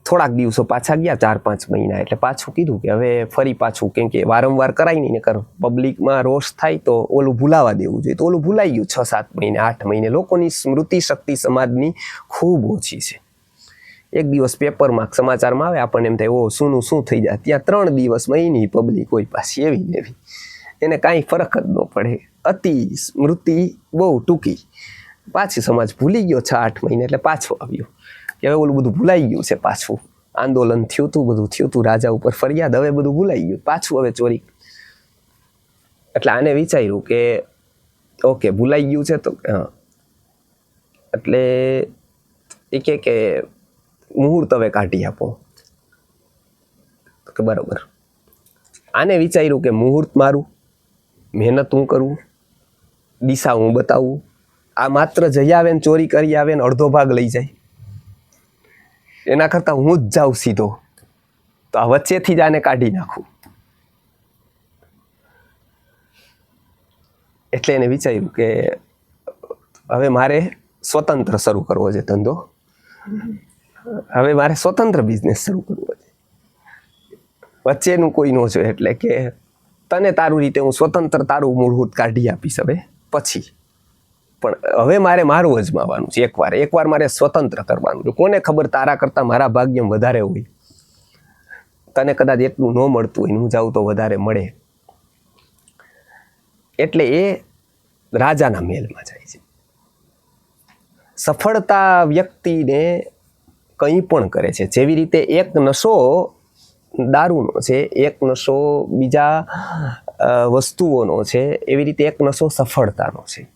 થોડાક દિવસો પાછા ગયા, 4-5 મહિના. એટલે પાછું કીધું કે હવે ફરી પાછું, કેમ કે વારંવાર કરાય નહીં ને કર પબ્લિકમાં રોષ થાય તો ઓલું ભૂલાવા દેવું જોઈએ. તો ઓલું ભૂલાઈ ગયું 6-7 મહિને, 8 મહિને. લોકોની સ્મૃતિ શક્તિ સમાજની ખૂબ ઓછી છે. એક દિવસ પેપરમાં સમાચારમાં આવે, આપણને એમ થાય ઓ શું થઈ જાય, ત્યાં 3 દિવસ મહિની પબ્લિક હોય પાછી એવી ને એવી. એને કાંઈ ફરક જ ન પડે. અતિ સ્મૃતિ બહુ ટૂંકી. પાછી સમાજ ભૂલી ગયો 6-8 મહિને. એટલે પાછો આવ્યો કે હવે ઓલું બધું ભૂલાઈ ગયું છે. પાછું આંદોલન થયું હતું, બધું થયું હતું, રાજા ઉપર ફરિયાદ, હવે બધું ભૂલાઈ ગયું, પાછું હવે ચોરી. એટલે આને વિચાર્યું કે ઓકે ભૂલાઈ ગયું છે તો હા. એટલે એ કે મુહૂર્ત હવે કાઢી આપો. કે બરાબર. આને વિચાર્યું કે મુહૂર્ત મારું, મહેનત હું કરું, દિશા હું બતાવું. આ માત્ર જઈ આવે ને ચોરી કરી આવે ને અડધો ભાગ લઈ જાય, એના કરતાં હું જ જાઉં સીધો, તો આ વચ્ચેથી જ આને કાઢી નાખું. એટલે એને વિચાર્યું કે હવે મારે સ્વતંત્ર શરૂ કરવો છે ધંધો, હવે મારે સ્વતંત્ર બિઝનેસ શરૂ કરવો છે. વચ્ચેનું કોઈ ન જોઈએ. એટલે કે તને તારું રીતે હું સ્વતંત્ર તારું મૂળભૂત કાઢી આપીશ હવે પછી, પણ હવે મારે મારું અજમાવાનું છે. એકવાર મારે સ્વતંત્ર કરવાનું છે. કોને ખબર તારા કરતાં મારા ભાગ્યમ વધારે હોય, તને કદાચ એટલું ન મળતું હોય, હું જાઉં તો વધારે મળે. એટલે એ રાજાના મહેલમાં જાય છે. સફળતા વ્યક્તિને કંઈ પણ કરે છે. જેવી રીતે એક નશો દારૂનો છે, એક નશો બીજા વસ્તુઓનો છે, એવી રીતે એક નશો સફળતાનો છે.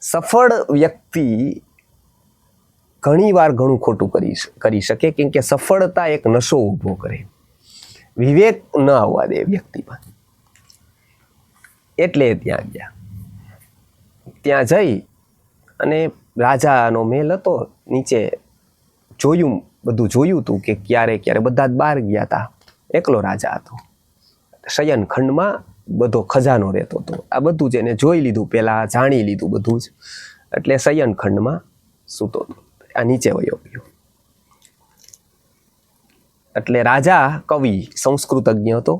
સફળ વ્યક્તિ ઘણી વાર ઘણું ખોટું કરી શકે, કેમ કે સફળતા એક નશો ઊભો કરે, વિવેક ન આવવા દે વ્યક્તિમાં. એટલે ત્યાં ગયા. ત્યાં જઈ અને રાજાનો મહેલ હતો, નીચે બધું જોયું હતું કે ક્યારે બધા જ બહાર ગયા હતા, એકલો રાજા હતો. શયન ખંડમાં બધો ખજાનો રહેતો હતો. આ બધું જ એને જોઈ લીધું, પહેલા જાણી લીધું બધું જ, એટલે શયન ખંડમાં સૂતો હતો. આ નીચે વયો ગયો. એટલે રાજા કવિ સંસ્કૃતજ્ઞ હતો,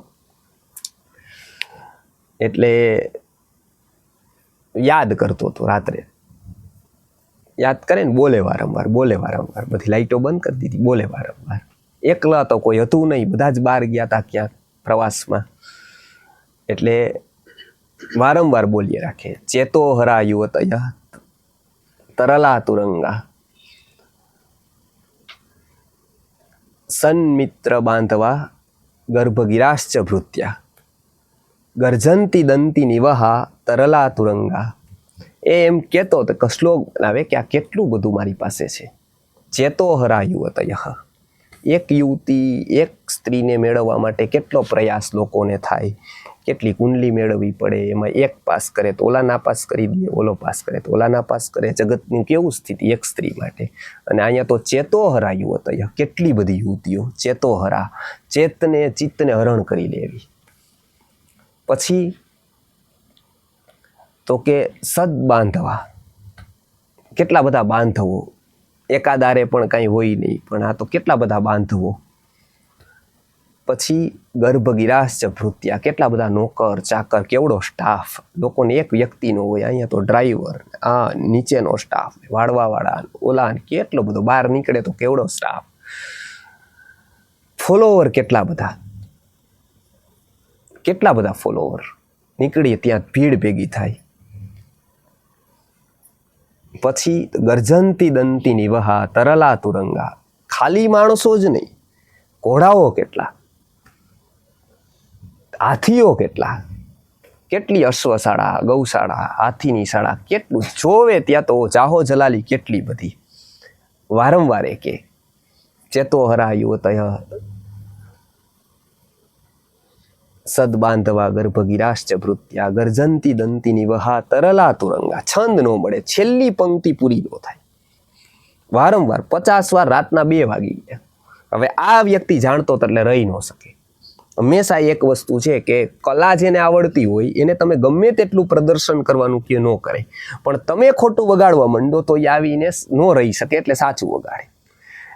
એટલે યાદ કરતો હતો. રાત્રે યાદ કરે ને, બોલે વારંવાર, બધી લાઈટો બંધ કરી દીધી, બોલે વારંવાર. એકલા તો કોઈ હતું નહીં, બધા જ બહાર ગયા હતા ક્યાંક પ્રવાસમાં, એટલે વારંવાર બોલીએ રાખે. ચેતો હરા યુવતય તરલા તુરંગા સન્મિત્ર બાંધવા ગર્ભગિરાશ્ચ ભૃત્યા ગર્જંતી દંતી નિવહા તરલા તુરંગા. એમ કહેતો તો શ્લોક બનાવે કે આ કેટલું બધું મારી પાસે છે. ચેતો હરા યુવતય, એક યુવતી, એક સ્ત્રીને મેળવવા માટે કેટલો પ્રયાસ લોકોને થાય, કેટલી કુંડલી મેળવવી પડે, એમાં એક પાસ કરે તો ઓલા નાપાસ કરી દે, ઓલો પાસ કરે તો ઓલા નાપાસ કરે. જગતની કેવું સ્થિતિ એક સ્ત્રી માટે. અને અહીંયા તો ચેતો હરા યુવતય, કેટલી બધી યુવતીઓ. ચેતો હરા, ચિત્તને હરણ કરી લેવી. પછી તો કે સદ બાંધવા, કેટલા બધા બાંધવો. એકાદારે પણ કાંઈ હોય નહીં, પણ આ તો કેટલા બધા બાંધવો. પછી ગર્ભગિરાશ્ચ ભૃત્યા, કેટલા બધા નોકર ચાકર, કેવડો સ્ટાફ. લોકોને એક વ્યક્તિનો હોય, અહીંયા તો ડ્રાઈવર, આ નીચેનો સ્ટાફ, વાળવાવાળા, ઓલા, કેટલો બધો. બહાર નીકળે તો કેવડો સ્ટાફ. ફોલોવર કેટલા બધા ફોલોવર. નીકળીએ ત્યાં ભીડ ભેગી થાય. પછી ગર્જંતી દંતી નિવહા તરલા તુરંગા, ખાલી માણસો જ નહીં, ઘોડાઓ કેટલા, હાથીઓ કેટલી અશ્વશાળા, ગૌશાળા, હાથીની શાળા, કેટલું જોવે ત્યાં તો જાહો જલાલી કેટલી બધી. વારંવાર કે ચેતો હરા યુવતય સદ બાંધવા ગર્ભગિરાશ્ચ ભૃત્યા ગર્જંતી દંતી નિવહા તરલા તુરંગા. છંદ ન મળે, છેલ્લી પંક્તિ પૂરી ન થાય. વારંવાર 50 વાર રાતના 2 વાગી ગયા. હવે આ વ્યક્તિ જાણતો એટલે રહી ન શકે. હંમેશા એક વસ્તુ છે કે કલા જેને આવડતી હોય એને તમે ગમે તેટલું પ્રદર્શન કરવાનું કે ન કરે, પણ તમે ખોટું વગાડવા માંડો તો એ આવીને ન રહી શકે, એટલે સાચું વગાડે.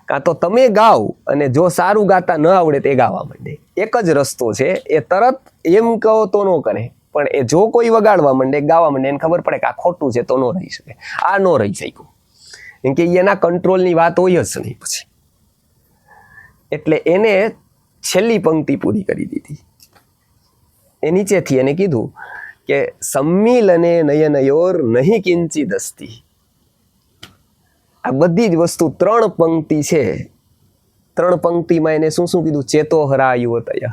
કાં તો તમે ગાઓ અને જો સારું ગાતા ન આવડે તે ગાવા માંડે. એક જ રસ્તો છે, એ તરત એમ કહો તો ન કરે, પણ એ જો કોઈ વગાડવા માંડે, ગાવા માંડે, એને ખબર પડે કે આ ખોટું છે તો ન રહી શકે. આ ન રહી શક્યું, કેમ કે એના કંટ્રોલની વાત હોય જ નહીં પછી. એટલે એને છેલ્લી પંક્તિ પૂરી કરી દીધી. એ નીચેથી એને કીધું કે સમ્મિલને નયનયોર નહીં કિંચિત અસ્તિ. આ બધી જ વસ્તુ 3 પંક્તિ છે. 3 પંક્તિમાં એને શું કીધું? ચેતો હરા યુવતય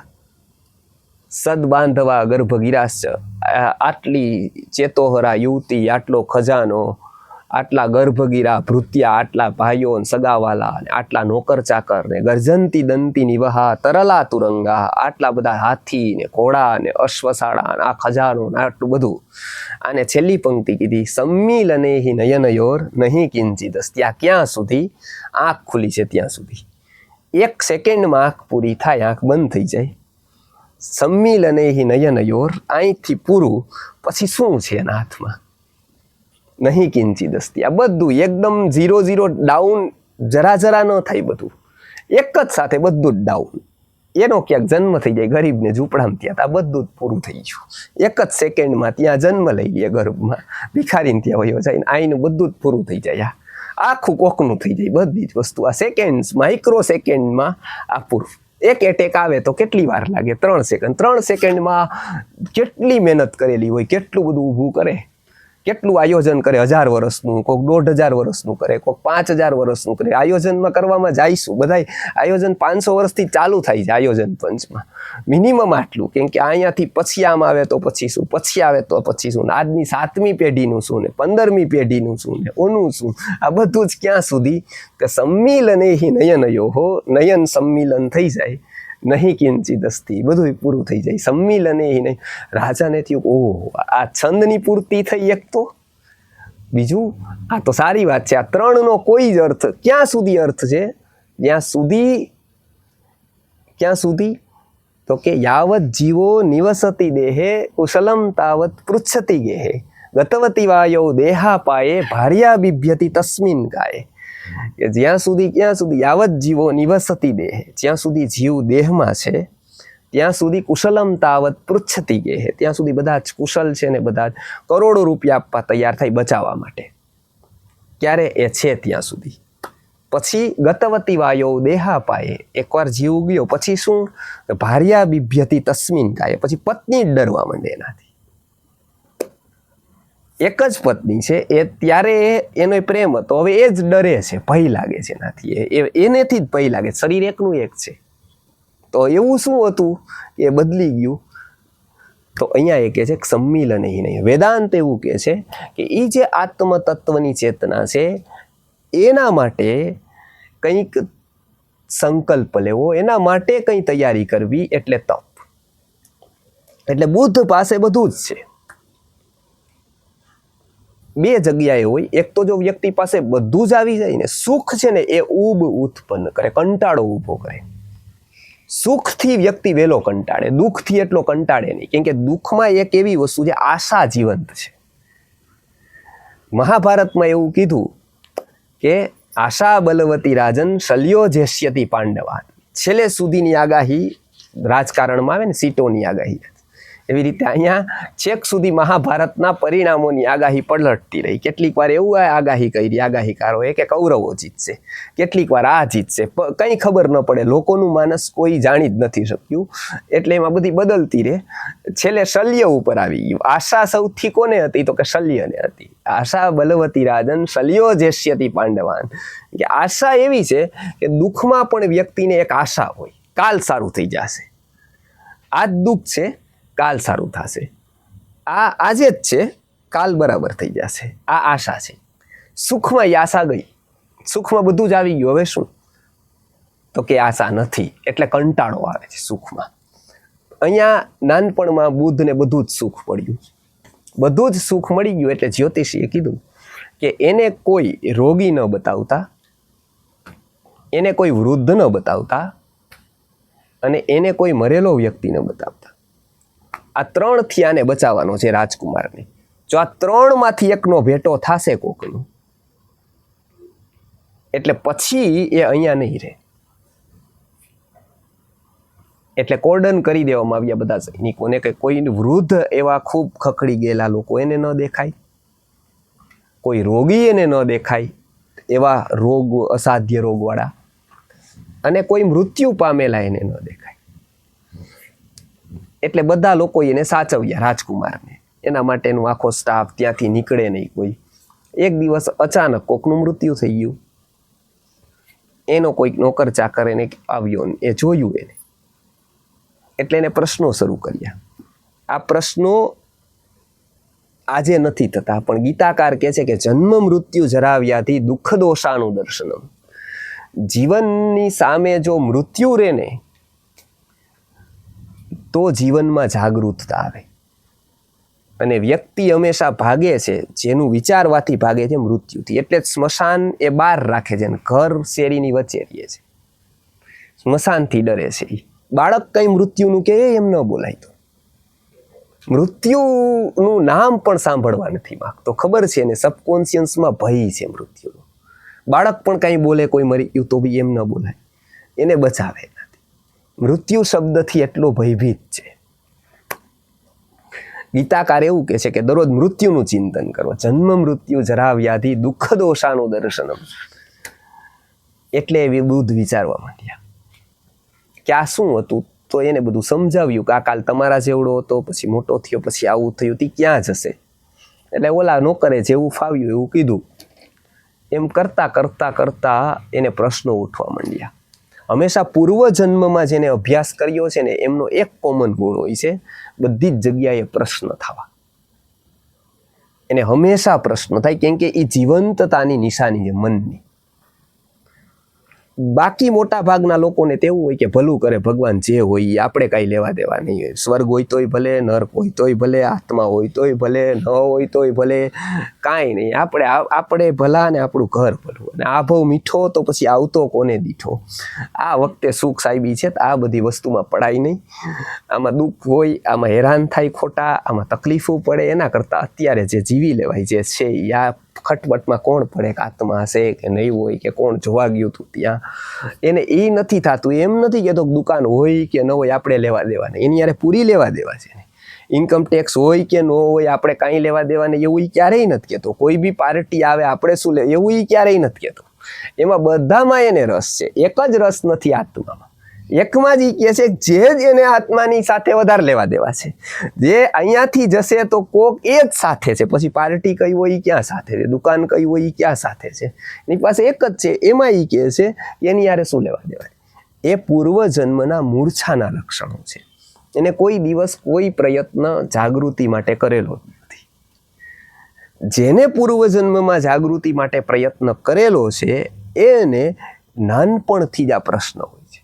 સદ બાંધવા ગર્ભગિરાશ્ચ. આટલી ચેતોહરા યુવતી, આટલો ખજાનો, આટલા ગર્ભગીરા ભૃત્યા, આટલા ભાઈઓ સગાવાલા, આટલા નોકર ચાકર ને ગર્જંતી દંતી નિવહા તરલા તુરંગા, આટલા બધા હાથી ને ઘોડા ને અશ્વશાળા, આ ખજાનો ને આટલું બધું. આને છેલ્લી પંક્તિ કીધી સમ્મિલને હિ નયનયોર નહીં કિંચિદસ્. ત્યાં ક્યાં સુધી? આંખ ખુલી છે ત્યાં સુધી. 1 સેકન્ડમાં આંખ પૂરી થાય, આંખ બંધ થઈ જાય. સમ્મિલને હિ નયનયોર, અહીંથી પૂરું, પછી શું છે એના હાથમાં? નહીં કિંચિદસ્તિ. આ બધું એકદમ 0 ડાઉન, જરા ન થાય બધું એક જ સાથે, બધું જ ડાઉન. એનો ક્યાંક જન્મ થઈ જાય, ગરીબને ઝૂંપડામાં, ત્યાં આ બધું જ પૂરું થઈ ગયું. 1 જ સેકન્ડમાં ત્યાં જન્મ લઈ લે ગર્ભમાં, ભિખારીને ત્યાં વયો જાય, આઈનું બધું જ પૂરું થઈ જાય. આખું કોકનું થઈ જાય બધી જ વસ્તુ. આ સેકન્ડ, માઇક્રો સેકન્ડમાં આ પૂરું. એક એટેક આવે તો કેટલી વાર લાગે? 3 સેકન્ડ. 3 સેકન્ડમાં કેટલી મહેનત કરેલી હોય, કેટલું બધું ઊભું કરે, કેટલું આયોજન કરે, 1000 વર્ષનું, કોઈક 1500 વર્ષનું કરે, કોઈક 5000 વર્ષનું કરે. આયોજનમાં કરવામાં જઈશું બધાય આયોજન 500 વર્ષથી ચાલુ થાય છે આયોજન પંચમાં, મિનિમમ આટલું. કેમ કે અહીંયાથી પછી આમ આવે તો પછી શું, પછી આવે તો પછી શું, આજની 7મી પેઢીનું શું ને 15મી પેઢીનું શું ને ઓનું શું, આ બધું જ ક્યાં સુધી કે સંમિલને હિ નયનયો હો, નયન સંમિલન થઈ જાય, નહીં કિંચિત અસ્તિ, બધું પૂરું થઈ જાય. સંમિલને હિ નહીં. રાજાને થયું ઓહ આ છંદની પૂર્તિ થઈ એક તો, બીજું આ તો સારી વાત છે. આ 3નો કોઈ જ અર્થ ક્યાં સુધી અર્થ છે, ક્યાં સુધી તો કે યાવત જીવો નિવસતી દેહે કુશલમ તાવત પૃચ્છતિ ગેહે ગતવતી વાયો દેહા પાયે ભાર્યા બિભ્યતિ તસ્મિન કાયે. કે જ્યાં સુધી યાવત જીવો નિવસતી દેહે, જ્યાં સુધી જીવ દેહમાં છે ત્યાં સુધી કુશલમ તાવત પૃચ્છતિ ગેહે, ત્યાં સુધી બધા જ કુશલ છે ને બધા જ કરોડો રૂપિયા આપવા તૈયાર થાય બચાવવા માટે. ક્યારે એ છે ત્યાં સુધી. પછી ગતવતી વાયો દેહા પાયે, એકવાર જીવ ગયો પછી શું, ભાર્યા બિભ્યતિ તસ્મિન કાયે, પછી પત્ની જ ડરવા માંડે એનાથી. એક જ પત્ની છે એ, ત્યારે એનો પ્રેમ હતો, હવે એ જ ડરે છે, ભય લાગે છે એનાથી, એનેથી જ ભય લાગે. શરીર એકનું એક છે તો એવું શું હતું એ બદલી ગયું. તો અહીંયા એ કહે છે કે સંમિલન નહીં. વેદાંત એવું કહે છે કે એ જે આત્મતત્વની ચેતના છે એના માટે કંઈક સંકલ્પ લેવો, એના માટે કંઈ તૈયારી કરવી એટલે તપ. એટલે બુદ્ધ પાસે બધું જ છે. 2 જગ્યાએ હોય. એક તો જો વ્યક્તિ પાસે બધું જ આવી જાય ને, સુખ છે ને એ ઊબ ઉત્પન્ન કરે, કંટાળો ઊભો કરે. સુખથી વ્યક્તિ વહેલો કંટાળે, દુઃખથી એટલો કંટાળે નહીં. કેમ કે દુઃખમાં એક એવી વસ્તુ છે, આશા જીવંત છે. મહાભારતમાં એવું કીધું કે આશા બલવતી રાજન શલ્યો જેષ્યતિ પાંડવાન. છેલ્લે સુધીની આગાહી રાજકારણમાં આવે ને, સીટોની આગાહી, એવી રીતે અહીંયા છેક સુધી મહાભારતના પરિણામોની આગાહી પલટતી રહી. કેટલીક વાર એવું આગાહી કરી આગાહીકારોએ કે કૌરવો જીતશે, કેટલીક વાર આ જીતશે, કંઈ ખબર ન પડે. લોકોનું માનસ કોઈ જાણી જ નથી શક્યું, એટલે એમાં બધી બદલતી રહે. છેલ્લે શલ્ય ઉપર આવી ગયું. આશા સૌથી કોને હતી તો કે શલ્યને હતી. આશા બલવતી રાજન શલ્યો જેષ્યતિ પાંડવાન. કે આશા એવી છે કે દુઃખમાં પણ વ્યક્તિને એક આશા હોય, કાલ સારું થઈ જશે. આ જ દુઃખ છે, કાલ સારું થશે. આ આજે જ છે, કાલ બરાબર થઈ જશે. આ આશા છે. સુખમાં એ આશા ગઈ, સુખમાં બધું જ આવી ગયું. હવે શું તો કે આશા નથી, એટલે કંટાળો આવે છે સુખમાં. અહીંયા નાનપણમાં બુદ્ધને બધું જ સુખ મળ્યું, બધું જ સુખ મળી ગયું. એટલે જ્યોતિષીએ કીધું કે એને કોઈ રોગી ન બતાવતા, એને કોઈ વૃદ્ધ ન બતાવતા, અને એને કોઈ મરેલો વ્યક્તિ ન બતાવતા. આ 3થી આને બચાવવાનો છે રાજકુમારને. જો આ 3માંથી એકનો ભેટો થશે કોકનું, એટલે પછી એ અહીંયા નહીં રહે. એટલે કોર્ડન કરી દેવામાં આવ્યા બધા સૈનિકોને કે કોઈ વૃદ્ધ એવા ખૂબ ખખડી ગયેલા લોકો એને ન દેખાય, કોઈ રોગી એને ન દેખાય એવા રોગ, અસાધ્ય રોગવાળા, અને કોઈ મૃત્યુ પામેલા એને ન દેખાય. એટલે બધા લોકો એને સાચવ્યા રાજકુમારને. એના માટેનું આખો સ્ટાફ ત્યાંથી નીકળે નહીં કોઈ. એક દિવસ અચાનક કોકનું મૃત્યુ થઈ ગયું. એનો કોઈક નોકર ચાકર એને આવ્યો, એ જોયું એને, એટલે એને પ્રશ્નો શરૂ કર્યા. આ પ્રશ્નો આજે નથી થતા, પણ ગીતાકાર કહે છે કે જન્મ મૃત્યુ જરા વ્યાધિ દુઃખ દોષાનું દર્શનમ. જીવનની સામે જો મૃત્યુ રહે ને તો જીવનમાં જાગૃતતા આવે. અને વ્યક્તિ હંમેશા ભાગે છે, જેનું વિચારવાથી ભાગે છે મૃત્યુથી. એટલે જ સ્મશાન એ બહાર રાખે છે, ઘર શેરીની વચ્ચે રહે છે. સ્મશાનથી ડરે છે. બાળક કઈ મૃત્યુનું કે એમ ન બોલાય. તો મૃત્યુનું નામ પણ સાંભળવા નથી માંગતો. ખબર છે ને સબકોન્શિયસમાં ભય છે મૃત્યુનો. બાળક પણ કંઈ બોલે કોઈ મરી ગયું તો બી એમ ન બોલાય, એને બચાવે નથી. મૃત્યુ શબ્દથી એટલો ભયભીત છે. ગીતાકાર એવું કહે છે કે દરરોજ મૃત્યુનું ચિંતન કરો. જન્મ મૃત્યુ જરા વ્યાધિ દુઃખ દોષાનું દર્શનમ. એટલે એવી બુદ્ધ વિચારવા માંડ્યા કે આ શું હતું. તો એને બધું સમજાવ્યું કે આ કાલ તમારા જેવડો હતો, પછી મોટો થયો, પછી આવું થયું, તે ક્યાં જશે. એટલે ઓલા નોકરે જેવું ફાવ્યું એવું કીધું. એમ કરતાં કરતાં કરતાં એને પ્રશ્નો ઉઠવા માંડ્યા. હંમેશા પૂર્વજન્મમાં જેને અભ્યાસ કર્યો છે ને એમનો એક કોમન ગુણ હોય છે, બધી જ જગ્યાએ પ્રશ્ન થવા. એને હંમેશા પ્રશ્ન થાય, કેમ કે એ જીવંતતાની નિશાની છે મનની. બાકી મોટા ભાગના લોકોને તેવું હોય કે ભલું કરે ભગવાન, જે હોય એ આપણે કાંઈ લેવા દેવા નહીં હોય. સ્વર્ગ હોય તોય ભલે, નર્ક હોય તોય ભલે, આત્મા હોય તોય ભલે, ન હોય તોય ભલે, કાંઈ નહીં. આપણે ભલા ને આપણું ઘર ભલું. અને આ ભાવ મીઠો તો પછી આવતો કોને દીઠો. આ વખતે સુખ સાહેબી છે, આ બધી વસ્તુમાં પડાય નહીં. આમાં દુઃખ હોય, આમાં હેરાન થાય ખોટા, આમાં તકલીફો પડે, એના કરતાં અત્યારે જે જીવી લેવાય જે છે આ ખટપટમાં કોણ પડે કે આત્મા હશે કે નહીં હોય, કે કોણ જોવા ગયું હતું ત્યાં, એને એ નથી થતું. એમ નથી કહેતો દુકાન હોય કે ન હોય આપણે લેવા દેવા નહીં, એની યારે પૂરી લેવા દેવા છે. ઇન્કમ ટેક્સ હોય કે ન હોય આપણે કાંઈ લેવા દેવા નહીં, એવું એ ક્યારેય નથી કહેતો. કોઈ બી પાર્ટી આવે આપણે શું લે, એવું એ ક્યારેય નથી કહેતો. એમાં બધામાં એને રસ છે, એક જ રસ નથી આત્મામાં. એકમાં જ એ કહે છે જે જ એને આત્માની સાથે વધારે લેવા દેવા છે. જે અહીંયાથી જશે તો કોક એ જ સાથે છે, પછી પાર્ટી કઈ હોય એ ક્યાં સાથે છે, દુકાન કઈ હોય એ ક્યાં સાથે છે, એની પાસે એક જ છે. એમાં એ કહે છે એની યારે શું લેવા દેવા. એ પૂર્વજન્મના મૂર્છાના લક્ષણો છે. એને કોઈ દિવસ કોઈ પ્રયત્ન જાગૃતિ માટે કરેલો નથી. જેને પૂર્વજન્મમાં જાગૃતિ માટે પ્રયત્ન કરેલો છે એને નાનપણથી જ આ પ્રશ્ન હોય છે.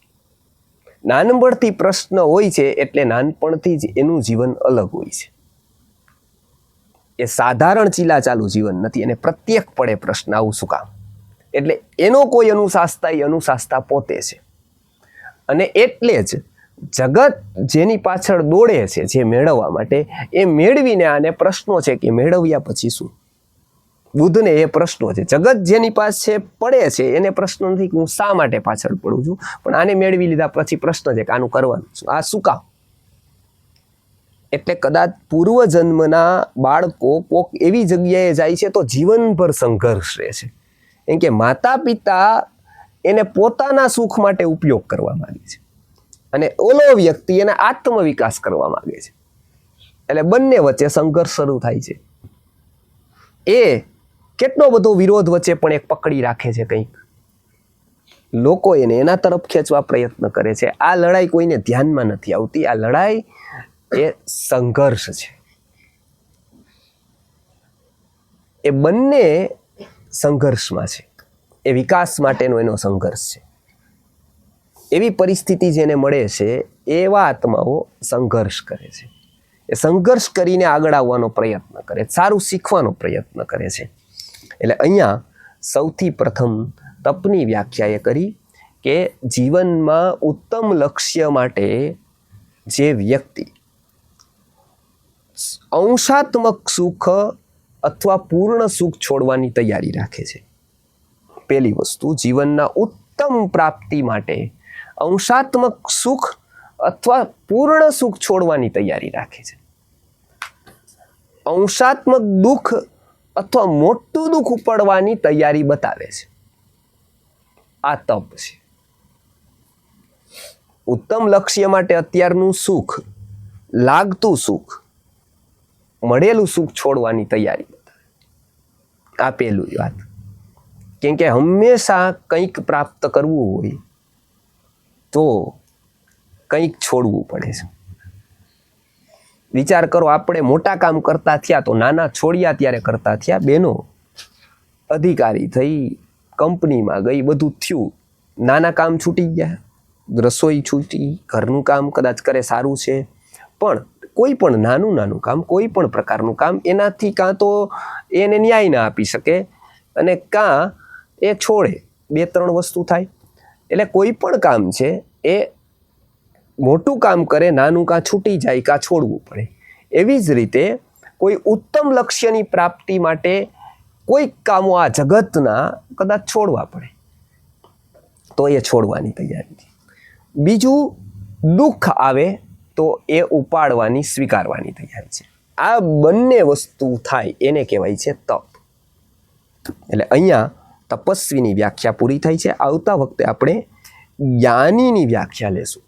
નાનપણથી પ્રશ્ન હોય છે એટલે નાનપણથી જ એનું જીવન અલગ હોય છે. એ સાધારણ ચીલાચાલુ જીવન નથી, એને પ્રત્યેક પડે પ્રશ્ન આવું શું કામ. એટલે એનો કોઈ અનુશાસતા એ અનુશાસતા પોતે છે. અને એટલે જ જગત જેની પાછળ દોડે છે જે મેળવવા માટે, એ મેળવીને આને પ્રશ્નો છે કે મેળવ્યા પછી શું. બુદ્ધને એ પ્રશ્નો છે. જગત જેની પાસે પડે છે એને પ્રશ્ન નથી કે હું શા માટે પાછળ પડું છું, પણ આને મેળવી લીધા પછી પ્રશ્ન છે કે આનું કરવાનું શું, આ શું કામ. એટલે કદાચ પૂર્વજન્મના બાળકો કોક એવી જગ્યાએ જાય છે તો જીવનભર સંઘર્ષ રહે છે. કેમ કે માતા પિતા એને પોતાના સુખ માટે ઉપયોગ કરવા માંગે છે અને ઓલો વ્યક્તિ એને આત્મવિકાસ કરવા માંગે છે. એટલે બંને વચ્ચે સંઘર્ષ શરૂ થાય છે. એ કેટલો બધો વિરોધ વચ્ચે પણ એક પકડી રાખે છે. કંઈક લોકો એને એના તરફ ખેંચવા પ્રયત્ન કરે છે. આ લડાઈ કોઈને ધ્યાનમાં નથી આવતી. આ લડાઈ એ સંઘર્ષ છે. એ બંને સંઘર્ષમાં છે. એ વિકાસ માટેનો એનો સંઘર્ષ છે. એવી પરિસ્થિતિ જેને મળે છે એવા આત્માઓ સંઘર્ષ કરે છે. એ સંઘર્ષ કરીને આગળ આવવાનો પ્રયત્ન કરે, સારું શીખવાનો પ્રયત્ન કરે છે. એટલે અહીંયા સૌથી પ્રથમ તપની વ્યાખ્યા એ કરી કે જીવનમાં ઉત્તમ લક્ષ્ય માટે જે વ્યક્તિ અંશાત્મક સુખ અથવા પૂર્ણ સુખ છોડવાની તૈયારી રાખે છે. પહેલી વસ્તુ, જીવનના ઉત્તમ પ્રાપ્તિ માટે અંશાત્મક સુખ અથવા પૂર્ણ સુખ છોડવાની તૈયારી રાખે છે. અંશાત્મક દુઃખ અથવા મોટું દુઃખ ઉપાડવાની તૈયારી બતાવે છે. આ તપ છે. ઉત્તમ લક્ષ્ય માટે અત્યારનું સુખ, લાગતું સુખ, મળેલું સુખ છોડવાની તૈયારી બતાવે. આ પહેલું વાત. કેમ કે હંમેશા કંઈક પ્રાપ્ત કરવું હોય તો કંઈક છોડવું પડે છે. વિચાર કરો, આપણે મોટા કામ કરતા થયા તો નાના છોડ્યા ત્યારે કરતા થયા. બહેનો અધિકારી થઈ, કંપનીમાં ગઈ, બધું થયું, નાના કામ છૂટી ગયા, રસોઈ છૂટી, ઘરનું કામ કદાચ કરે સારું છે, પણ કોઈ પણ નાનું કામ, કોઈ પણ પ્રકારનું કામ, એનાથી કાં તો એને ન્યાય ના આપી શકે અને કાં એ છોડે. 2-3 વસ્તુ થાય. એટલે કોઈ પણ કામ છે એ મોટું કામ કરે, નાનું કાં છૂટી જાય કાં છોડવું પડે. એવી જ રીતે કોઈ ઉત્તમ લક્ષ્યની પ્રાપ્તિ માટે કોઈક કામો આ જગતના કદાચ છોડવા પડે તો એ છોડવાની તૈયારી છે. બીજું, દુઃખ આવે તો એ ઉપાડવાની, સ્વીકારવાની તૈયારી છે. આ બંને વસ્તુ થાય એને કહેવાય છે તપ. એટલે અહીંયા તપસ્વીની વ્યાખ્યા પૂરી થઈ છે. આવતા વખતે આપણે જ્ઞાનીની વ્યાખ્યા લેશું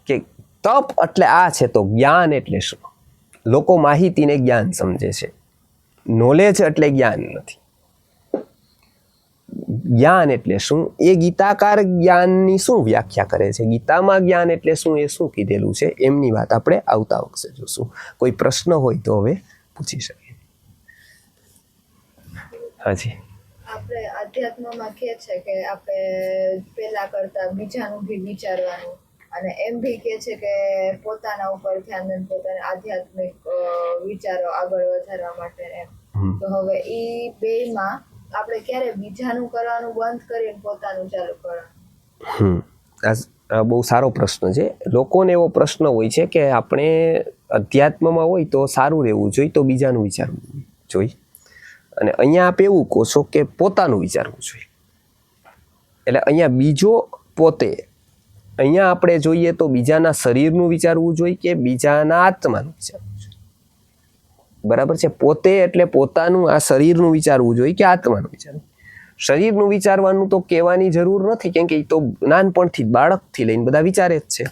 કે તપ એટલે આ છે તો જ્ઞાન એટલે શું. લોકો માહિતીને જ્ઞાન સમજે છે. નોલેજ એટલે જ્ઞાન નથી. જ્ઞાન એટલે શું? એ ગીતાકાર જ્ઞાનની શું વ્યાખ્યા કરે છે, ગીતામાં જ્ઞાન એટલે શું, એ શું કીધેલું છે, એમની વાત આપણે આવતા વખતે જોશું. કોઈ પ્રશ્ન હોય તો હવે પૂછી શકીએ. હાજી. આપણે અધ્યાત્મમાં કહે છે કે આપણે પહેલા કરતા બીજાનું બી વિચારવાનું, અને એમ બી કહે છે કે પોતાના ઉપર ધ્યાન અને પોતાના આધ્યાત્મિક વિચારો આગળ વધારવા માટે એમ. તો હવે એ બેમાં આપણે ક્યારે બીજાનું કરવાનું બંધ કરીને પોતાનું ચાલુ કરવાનું? આ બહુ સારો પ્રશ્ન છે. લોકોને એવો પ્રશ્ન હોય છે કે આપણે અધ્યાત્મમાં હોય તો સારું રહેવું જોઈએ, તો બીજાનું વિચારવું જોઈએ, અને અહીંયા આપ એવું કહો છો કે પોતાનું વિચારવું જોઈએ. એટલે અહીંયા બીજો પોતે, અહીંયા આપણે જોઈએ તો બીજાના શરીરનું વિચારવું જોઈએ કે બીજાના આત્માનું વિચારવું જોઈએ? બરાબર છે. પોતે એટલે પોતાનું આ શરીરનું વિચારવું જોઈએ કે આત્માનું વિચારવું? શરીરનું વિચારવાનું તો કહેવાની જરૂર નથી, કેમ કે એ તો નાનપણથી બાળકથી લઈને બધા વિચારે જ છે.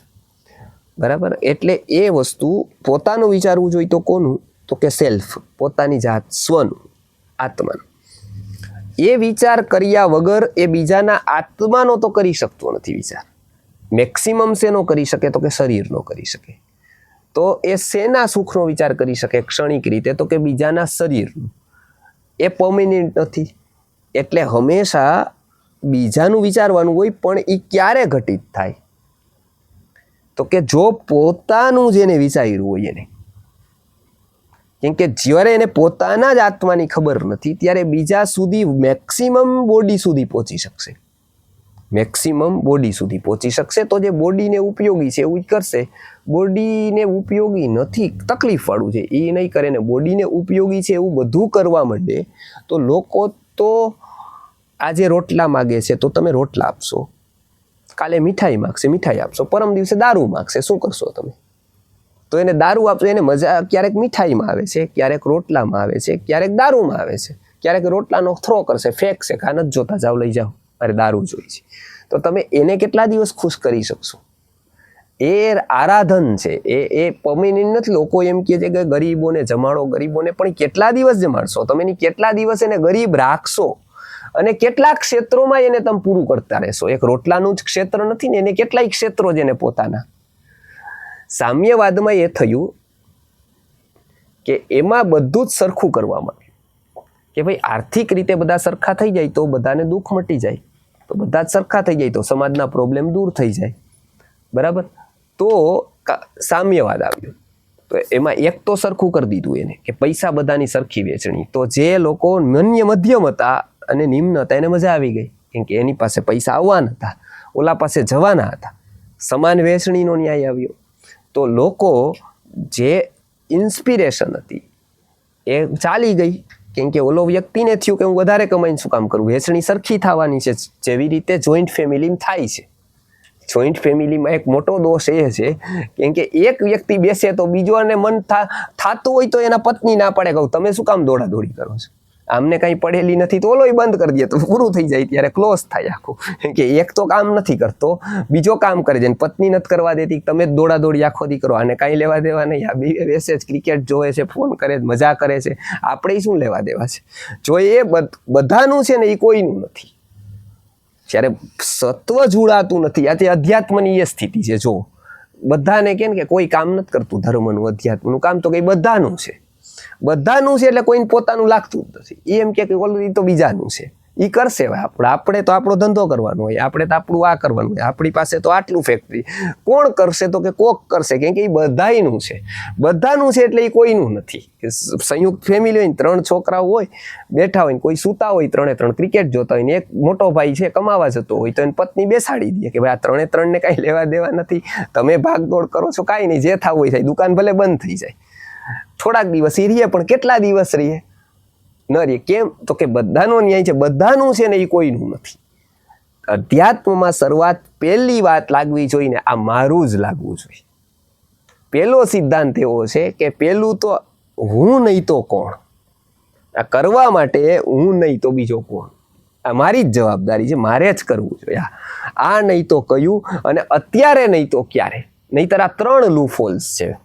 બરાબર. એટલે એ વસ્તુ પોતાનું વિચારવું જોઈએ તો કોનું? તો કે સેલ્ફ, પોતાની જાત, સ્વનું, આત્માનું. એ વિચાર કર્યા વગર એ બીજાના આત્માનો તો કરી શકતો નથી વિચાર. મેક્સિમમ શેનો કરી શકે? તો કે શરીરનો કરી શકે. તો એ શેના સુખનો વિચાર કરી શકે ક્ષણિક રીતે? તો કે બીજાના શરીરનું. એ પરમેનન્ટ નથી. એટલે હંમેશા બીજાનું વિચારવાનું હોય, પણ એ ક્યારે ઘટિત થાય? તો કે જો પોતાનું જેને વિચાર્યું હોય એને. કેમ કે જ્યારે એને પોતાના જ આત્માની ખબર નથી ત્યારે બીજા સુધી મેક્સિમમ બોડી સુધી પહોંચી શકશે. મેક્સિમમ બોડી સુધી પહોંચી શકશે તો જે બોડીને ઉપયોગી છે એવું જ કરશે. બોડીને ઉપયોગી નથી, તકલીફવાળું છે એ નહીં કરે ને બોડીને ઉપયોગી છે એવું બધું કરવા માંડે તો લોકો તો આજે રોટલા માગે છે તો તમે રોટલા આપશો, કાલે મીઠાઈ માગશે, મીઠાઈ આપશો, પરમ દિવસે દારૂ માગશે, શું કરશો તમે? તો એને દારૂ આપશો. એને મજા ક્યારેક મીઠાઈમાં આવે છે, ક્યારેક રોટલામાં આવે છે, ક્યારેક દારૂમાં આવે છે, ક્યારેક રોટલાનો થ્રો કરશે, ફેંકશે, કા નથી જોતા, જાઓ લઈ જાઓ, અરે દારૂ જોઈ છે. તો તમે એને કેટલા દિવસ ખુશ કરી શકશો? એ આરાધન છે, એ પરમેનન્ટ નથી. લોકો એમ કહે છે કે ગરીબોને જમાડો, ગરીબોને, પણ કેટલા દિવસ જમાડશો તમે? એની કેટલા દિવસ એને ગરીબ રાખશો? અને કેટલાક ક્ષેત્રોમાં એને તમે પૂરું કરતા રહેશો. એક રોટલાનું જ ક્ષેત્ર નથી ને, એને કેટલાય ક્ષેત્રો જેને પોતાના. સામ્યવાદમાં એ થયું કે એમાં બધું જ સરખું કરવામાં આવ્યું કે ભાઈ આર્થિક રીતે બધા સરખા થઈ જાય તો બધાને દુઃખ મટી જાય, તો બધા જ સરખા થઈ જાય તો સમાજના પ્રોબ્લેમ દૂર થઈ જાય. બરાબર. તો સામ્યવાદ આવ્યો તો એમાં એક તો સરખું કરી દીધું એને કે પૈસા બધાની સરખી વેચણી. તો જે લોકો મધ્યમ હતા અને નિમ્ન હતા એને મજા આવી ગઈ, કેમ કે એની પાસે પૈસા આવવાના હતા, ઓલા પાસે જવાના હતા. સમાન વેચણીનો ન્યાય આવ્યો. તો લોકો જે ઇન્સ્પિરેશન હતી એ ચાલી ગઈ, કેમ કે ઓલો વ્યક્તિને થયું કે હું વધારે કમાઈને શું કામ કરું, વેચણી સરખી થવાની છે. જેવી રીતે જોઈન્ટ ફેમિલીમાં થાય છે. જોઈન્ટ ફેમિલીમાં એક મોટો દોષ એ છે કેમ કે એક વ્યક્તિ બેસે તો બીજોને મન થતું હોય તો એના પત્ની ના પડે, કહું તમે શું કામ દોડાદોડી કરો છો, આમને કાંઈ પડેલી નથી તો ઓલોય બંધ કરી દે તો પૂરું થઈ જાય. ત્યારે ક્લોઝ થાય આખું, કે એક તો કામ નથી કરતો, બીજો કામ કરે છે, પત્ની નથી કરવા દેતી, તમે જ દોડાદોડી આખો દી કરો, આને કાંઈ લેવા દેવા નહીં. આ બી બેસે જ, ક્રિકેટ જોવે છે, ફોન કરે છે, મજા કરે છે, આપણે શું લેવા દેવા છે? જો એ બધાનું છે ને એ કોઈનું નથી. જ્યારે સત્વ જોડાતું નથી, આ તે અધ્યાત્મની એ સ્થિતિ છે. જો બધાને કે કોઈ કામ નથી કરતું, ધર્મનું અધ્યાત્મનું કામ તો કઈ બધાનું છે, બધાનું છે. એટલે કોઈને પોતાનું લાગતું જ નથી. એ એમ કે ઓલરેડી તો બીજાનું છે, એ કરશે. આપણે તો આપણો ધંધો કરવાનો હોય, આપણે તો આપણું આ કરવાનું હોય, આપણી પાસે તો આટલું ફેક્ટરી, કોણ કરશે? તો કે કોક કરશે, કેમ કે એ બધાયનું છે, બધાનું છે. એટલે એ કોઈનું નથી. સંયુક્ત ફેમિલી હોય ને 3 છોકરાઓ હોય, બેઠા હોય ને કોઈ સૂતા હોય, 3 ક્રિકેટ જોતા હોય ને એક મોટો ભાઈ છે કમાવા જતો હોય, તો એની પત્ની બેસાડી દે કે ભાઈ આ 3 ને કાંઈ લેવા દેવા નથી, તમે ભાગદોડ કરો છો, કાંઈ નહીં, જે થવું હોય થાય, દુકાન ભલે બંધ થઈ જાય, થોડાક દિવસ એ રહીએ, પણ કેટલા દિવસ રહીએ? ન રહીએ. કેમ? તો કે બધાનો ન્યાય છે, બધાનું છે ને એ કોઈનું નથી. અધ્યાત્મમાં શરૂઆત પહેલી વાત લાગવી જોઈએ ને આ મારું જ લાગવું જોઈએ. પહેલો સિદ્ધાંત એવો છે કે પહેલું તો હું નહીં તો કોણ? આ કરવા માટે હું નહીં તો બીજો કોણ? આ મારી જ જવાબદારી છે, મારે જ કરવું જોઈએ. આ નહીં તો કયું, અને અત્યારે નહીં તો ક્યારે. નહીંતર આ 3 લૂફોલ્સ છે.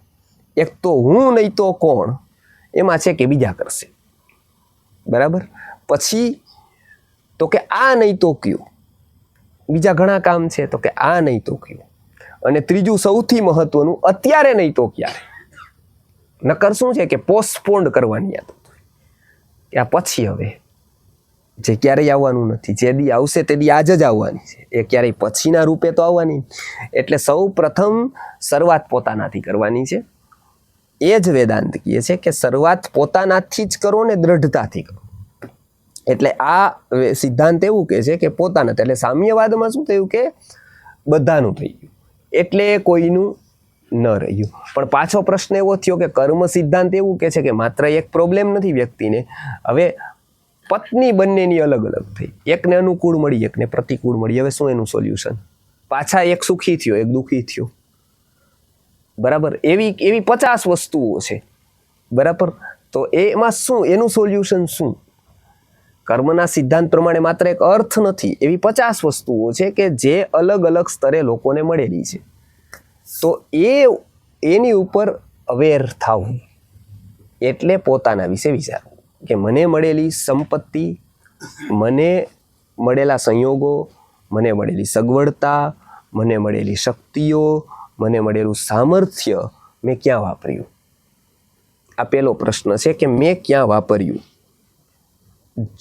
એક તો હું નહીં તો કોણ, એમાં છે કે બીજા કરશે. બરાબર. પછી તો કે આ નહીં તો કયું, બીજા ઘણા કામ છે તો કે આ નહીં તો કયું, અને ત્રીજું સૌથી મહત્વનું, અત્યારે નહીં તો ક્યારે. નકર શું છે કે પોસ્ટપોન્ડ કરવાની આદત, કે આ પછી, હવે જે ક્યારેય આવવાનું નથી, જે દી આવશે તે દી આજ જ આવવાની છે, એ ક્યારેય પછીના રૂપે તો આવવાની. એટલે સૌ પ્રથમ શરૂઆત પોતાનાથી કરવાની છે. એ જ વેદાંત કહે છે કે શરૂઆત પોતાનાથી જ કરો ને દ્રઢતાથી કરો. એટલે આ સિદ્ધાંત એવું કહે છે કે પોતાના, એટલે સામ્યવાદમાં શું થયું કે બધાનું થઈ ગયું, એટલે કોઈનું ન રહ્યું. પણ પાછો પ્રશ્ન એવો થયો કે કર્મ સિદ્ધાંત એવું કહે છે કે માત્ર એક પ્રોબ્લેમ નથી વ્યક્તિને, હવે પત્ની બંનેની અલગ અલગ થઈ, એકને અનુકૂળ મળી, એકને પ્રતિકૂળ મળી. હવે શું એનું સોલ્યુશન? પાછા એક સુખી થયો, એક દુઃખી થયો. બરાબર. એવી 50 વસ્તુઓ છે. બરાબર. તો એમાં શું એનું સોલ્યુશન શું? કર્મના સિદ્ધાંત પ્રમાણે માત્ર એક અર્થ નથી, એવી 50 વસ્તુઓ છે કે જે અલગ અલગ સ્તરે લોકોને મળેલી છે. તો એની ઉપર અવેર થવું, એટલે પોતાના વિશે વિચારવું કે મને મળેલી સંપત્તિ, મને મળેલા સંયોગો, મને મળેલી સગવડતા, મને મળેલી શક્તિઓ, મને મળેલું સામર્થ્ય મેં ક્યાં વાપર્યું? આ પહેલો પ્રશ્ન છે કે મેં ક્યાં વાપર્યું.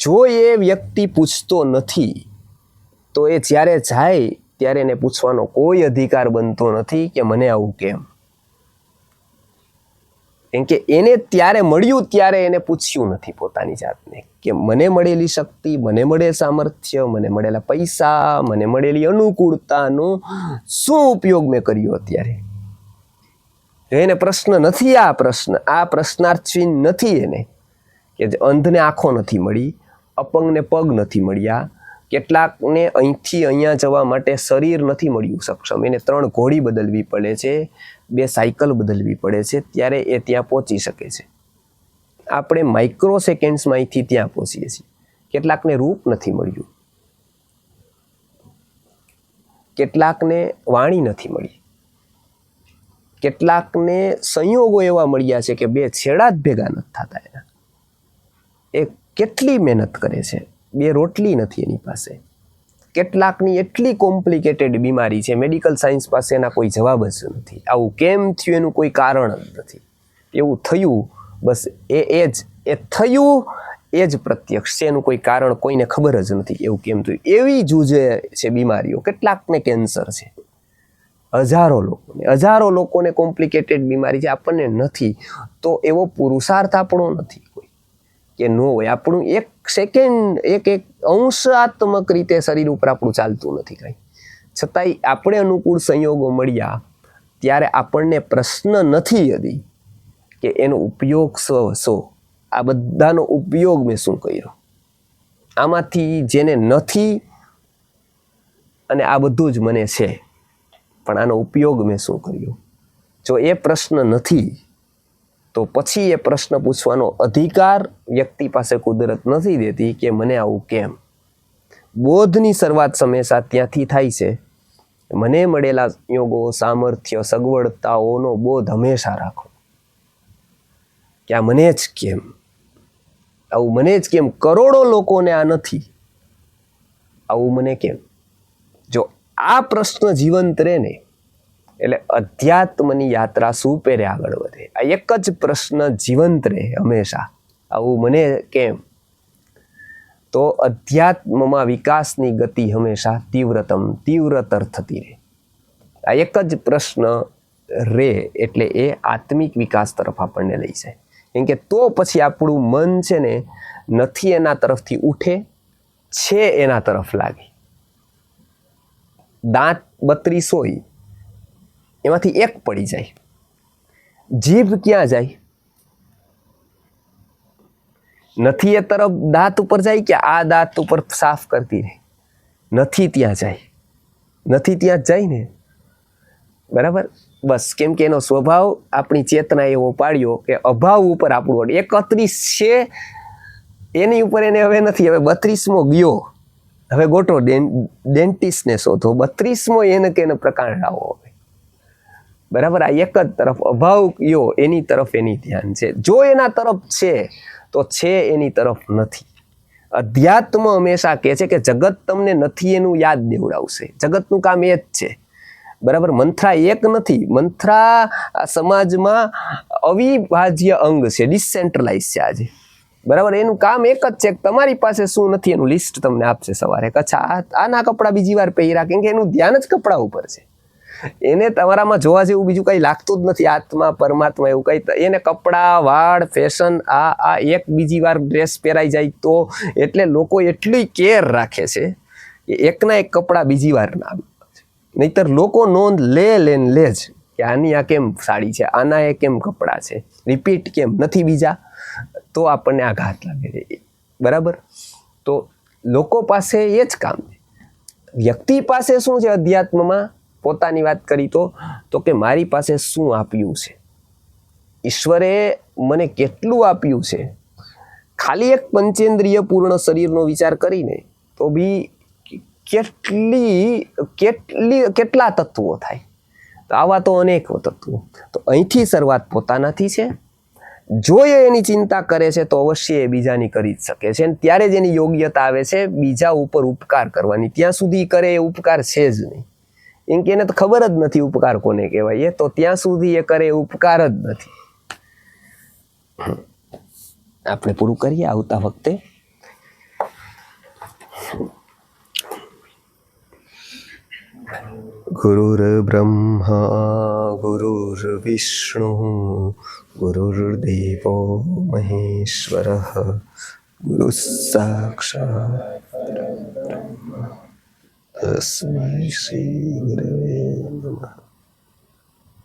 જો એ વ્યક્તિ પૂછતો નથી તો એ જ્યારે જાય ત્યારે એને પૂછવાનો કોઈ અધિકાર બનતો નથી કે મને આવું કેમ. કેમ કે એને ત્યારે મળ્યું ત્યારે એને પૂછ્યું નથી પોતાની જાતને કે મને મળેલી શક્તિ, મને મળેલ સામર્થ્ય, મને મળેલા પૈસા, મને મળેલી અનુકૂળતાનો શું ઉપયોગ મેં કર્યો અત્યારે. એને પ્રશ્ન નથી, આ પ્રશ્નાર્થચિહ્ન નથી એને, કે અંધને આંખો નથી મળી, અપંગને પગ નથી મળ્યા, કેટલાકને અહીંથી અહીંયા જવા માટે શરીર નથી મળ્યું સક્ષમ, એને 3 ઘોડી બદલવી પડે છે, 2 સાયકલ બદલવી પડે છે, ત્યારે એ ત્યાં પહોંચી શકે છે. આપણે માઇક્રો સેકન્ડ્સમાં અહીંથી ત્યાં પહોંચીએ છીએ. કેટલાકને રૂપ નથી મળ્યું, કેટલાકને વાણી નથી મળી, કેટલાકને સંયોગો એવા મળ્યા છે કે 2 છેડા જ ભેગા નથી થતા એના. એ કેટલી મહેનત કરે છે, 2 રોટલી નથી એની પાસે. કેટલાકની એટલી કોમ્પ્લિકેટેડ બીમારી છે, મેડિકલ સાયન્સ પાસે એના કોઈ જવાબ જ નથી. આવું કેમ થયું એનું કોઈ કારણ જ નથી. એવું થયું, બસ એ થયું એ જ પ્રત્યક્ષ છે, એનું કોઈ કારણ કોઈને ખબર જ નથી એવું કેમ થયું. એવી જૂજે છે બીમારીઓ. કેટલાકને કેન્સર છે, હજારો લોકોને કોમ્પ્લિકેટેડ બીમારી છે, આપણને નથી. તો એવો પુરુષાર્થ આપણો નથી કોઈ કે ન હોય. આપણું 1 સેકન્ડ, એક અંશાત્મક રીતે શરીર ઉપર આપણું ચાલતું નથી કંઈ. છતાંય આપણે અનુકૂળ સંયોગો મળ્યા ત્યારે આપણને પ્રશ્ન નથી હજી કે એનો ઉપયોગ શું. આ બધાનો ઉપયોગ મેં શું કર્યો? આમાંથી જેને નથી અને આ બધું જ મને છે, પણ આનો ઉપયોગ મેં શું કર્યો? જો એ પ્રશ્ન નથી તો પછી એ પ્રશ્ન પૂછવાનો અધિકાર વ્યક્તિ પાસે કુદરત નથી દેતી કે મને આવું કેમ. બોધની શરૂઆત હંમેશા ત્યાંથી થાય છે. મને મળેલા યોગો, સામર્થ્ય, સગવડતાઓનો બોધ હંમેશા રાખો કે આ મને જ કેમ, આવું મને જ કેમ. કરોડો લોકોને આ નથી, આવું મને કેમ. જો આ પ્રશ્ન જીવંત રહે ને, એટલે અધ્યાત્મની યાત્રા સુપેરે આગળ વધે. આ એક જ પ્રશ્ન જીવંત રહે હંમેશા, આવું મને કેમ, તો અધ્યાત્મમાં વિકાસની ગતિ હંમેશા તીવ્રતર થતી રહે. આ એક જ પ્રશ્ન રહે એટલે એ આત્મિક વિકાસ તરફ આપણને લઈ જાય. કેમ કે તો પછી આપણું મન છે ને, નથી એના તરફથી ઉઠે, છે એના તરફ લાગે. દાંત 32 હોય, એમાંથી એક પડી જાય. જીભ ક્યાં જાય? નથી એ તરફ દાંત ઉપર જાય કે આ દાંત ઉપર સાફ કરતી રહે? નથી ત્યાં જાય, નથી ત્યાં જ જાય ને. બરાબર. બસ કેમ કે એનો સ્વભાવ આપણી ચેતના એવો પાડ્યો કે અભાવ ઉપર આપણું 31 છે, એની ઉપર એને હવે નથી. હવે 32મો ગયો, હવે ગોટો ડેન્ટિસ્ટને શોધો. 32મો એને કે પ્રકાર લાવો હવે. બરાબર. આ એક જ તરફ અભાવ ગયો, એની તરફ એની ધ્યાન છે. જો એના તરફ છે તો છે એની તરફ નથી. અધ્યાત્મ હંમેશા કહે છે કે જગત તમને નથી એનું યાદ દેવડાવશે. જગતનું કામ એ જ છે, બરાબર. મંથરા એક નથી, મંથરા આ સમાજમાં અવિભાજ્ય અંગ છે, ડિસેન્ટ્રલાઇઝ છે આજે, બરાબર. એનું કામ એક જ છે કે તમારી પાસે શું નથી એનું લિસ્ટ તમને આપશે સવારે. અચ્છા આના કપડાં બીજી વાર પહેર્યા, કેમ કે એનું ધ્યાન જ કપડા ઉપર છે. એને તમારામાં જોવા જેવું બીજું કંઈ લાગતું જ નથી, આત્મા પરમાત્મા એવું કંઈ. એને કપડાં, વાળ, ફેશન, આ એક બીજી વાર ડ્રેસ પહેરાઈ જાય તો, એટલે લોકો એટલી કેર રાખે છે કે એકના એક કપડાં બીજી વાર ના આવે. નહીતર લોકો નોંધ લે જ કે આની આ કેમ સાડી છે, આના એ કેમ કપડાં છે, રિપીટ કેમ નથી બીજા, તો આપણને આઘાત લાગે છે, બરાબર. તો લોકો પાસે એ જ કામ છે. વ્યક્તિ પાસે શું છે અધ્યાત્મમાં, પોતાની વાત કરી તો કે મારી પાસે શું આપ્યું છે, ઈશ્વરે મને કેટલું આપ્યું છે. ખાલી એક પંચેન્દ્રિય પૂર્ણ શરીરનો વિચાર કરીને તો બી કેટલા તત્વો થાય. તો આવા તો અનેક તત્વો. તો અહીંથી શરૂઆત પોતાનાથી છે. જો એ એની ચિંતા કરે છે તો અવશ્ય એ બીજાની કરી જ શકે છે, અને ત્યારે જ એની યોગ્યતા આવે છે બીજા ઉપર ઉપકાર કરવાની. ત્યાં સુધી કરે એ ઉપકાર છે જ નહીં, એમ કે એને તો ખબર જ નથી ઉપકાર કોને કહેવાય. તો ત્યાં સુધી એ કરે એ ઉપકાર જ નથી. આપણે પૂરું કરીએ આવતા વખતે. ગુરુર્બ્રહ્મા ગુરુર્વિષ્ણુ ગુરુર્દેવો મહેશ્વરઃ ગુરુ સાક્ષાત તસ્મૈ શ્રી ગુરવે નમઃ.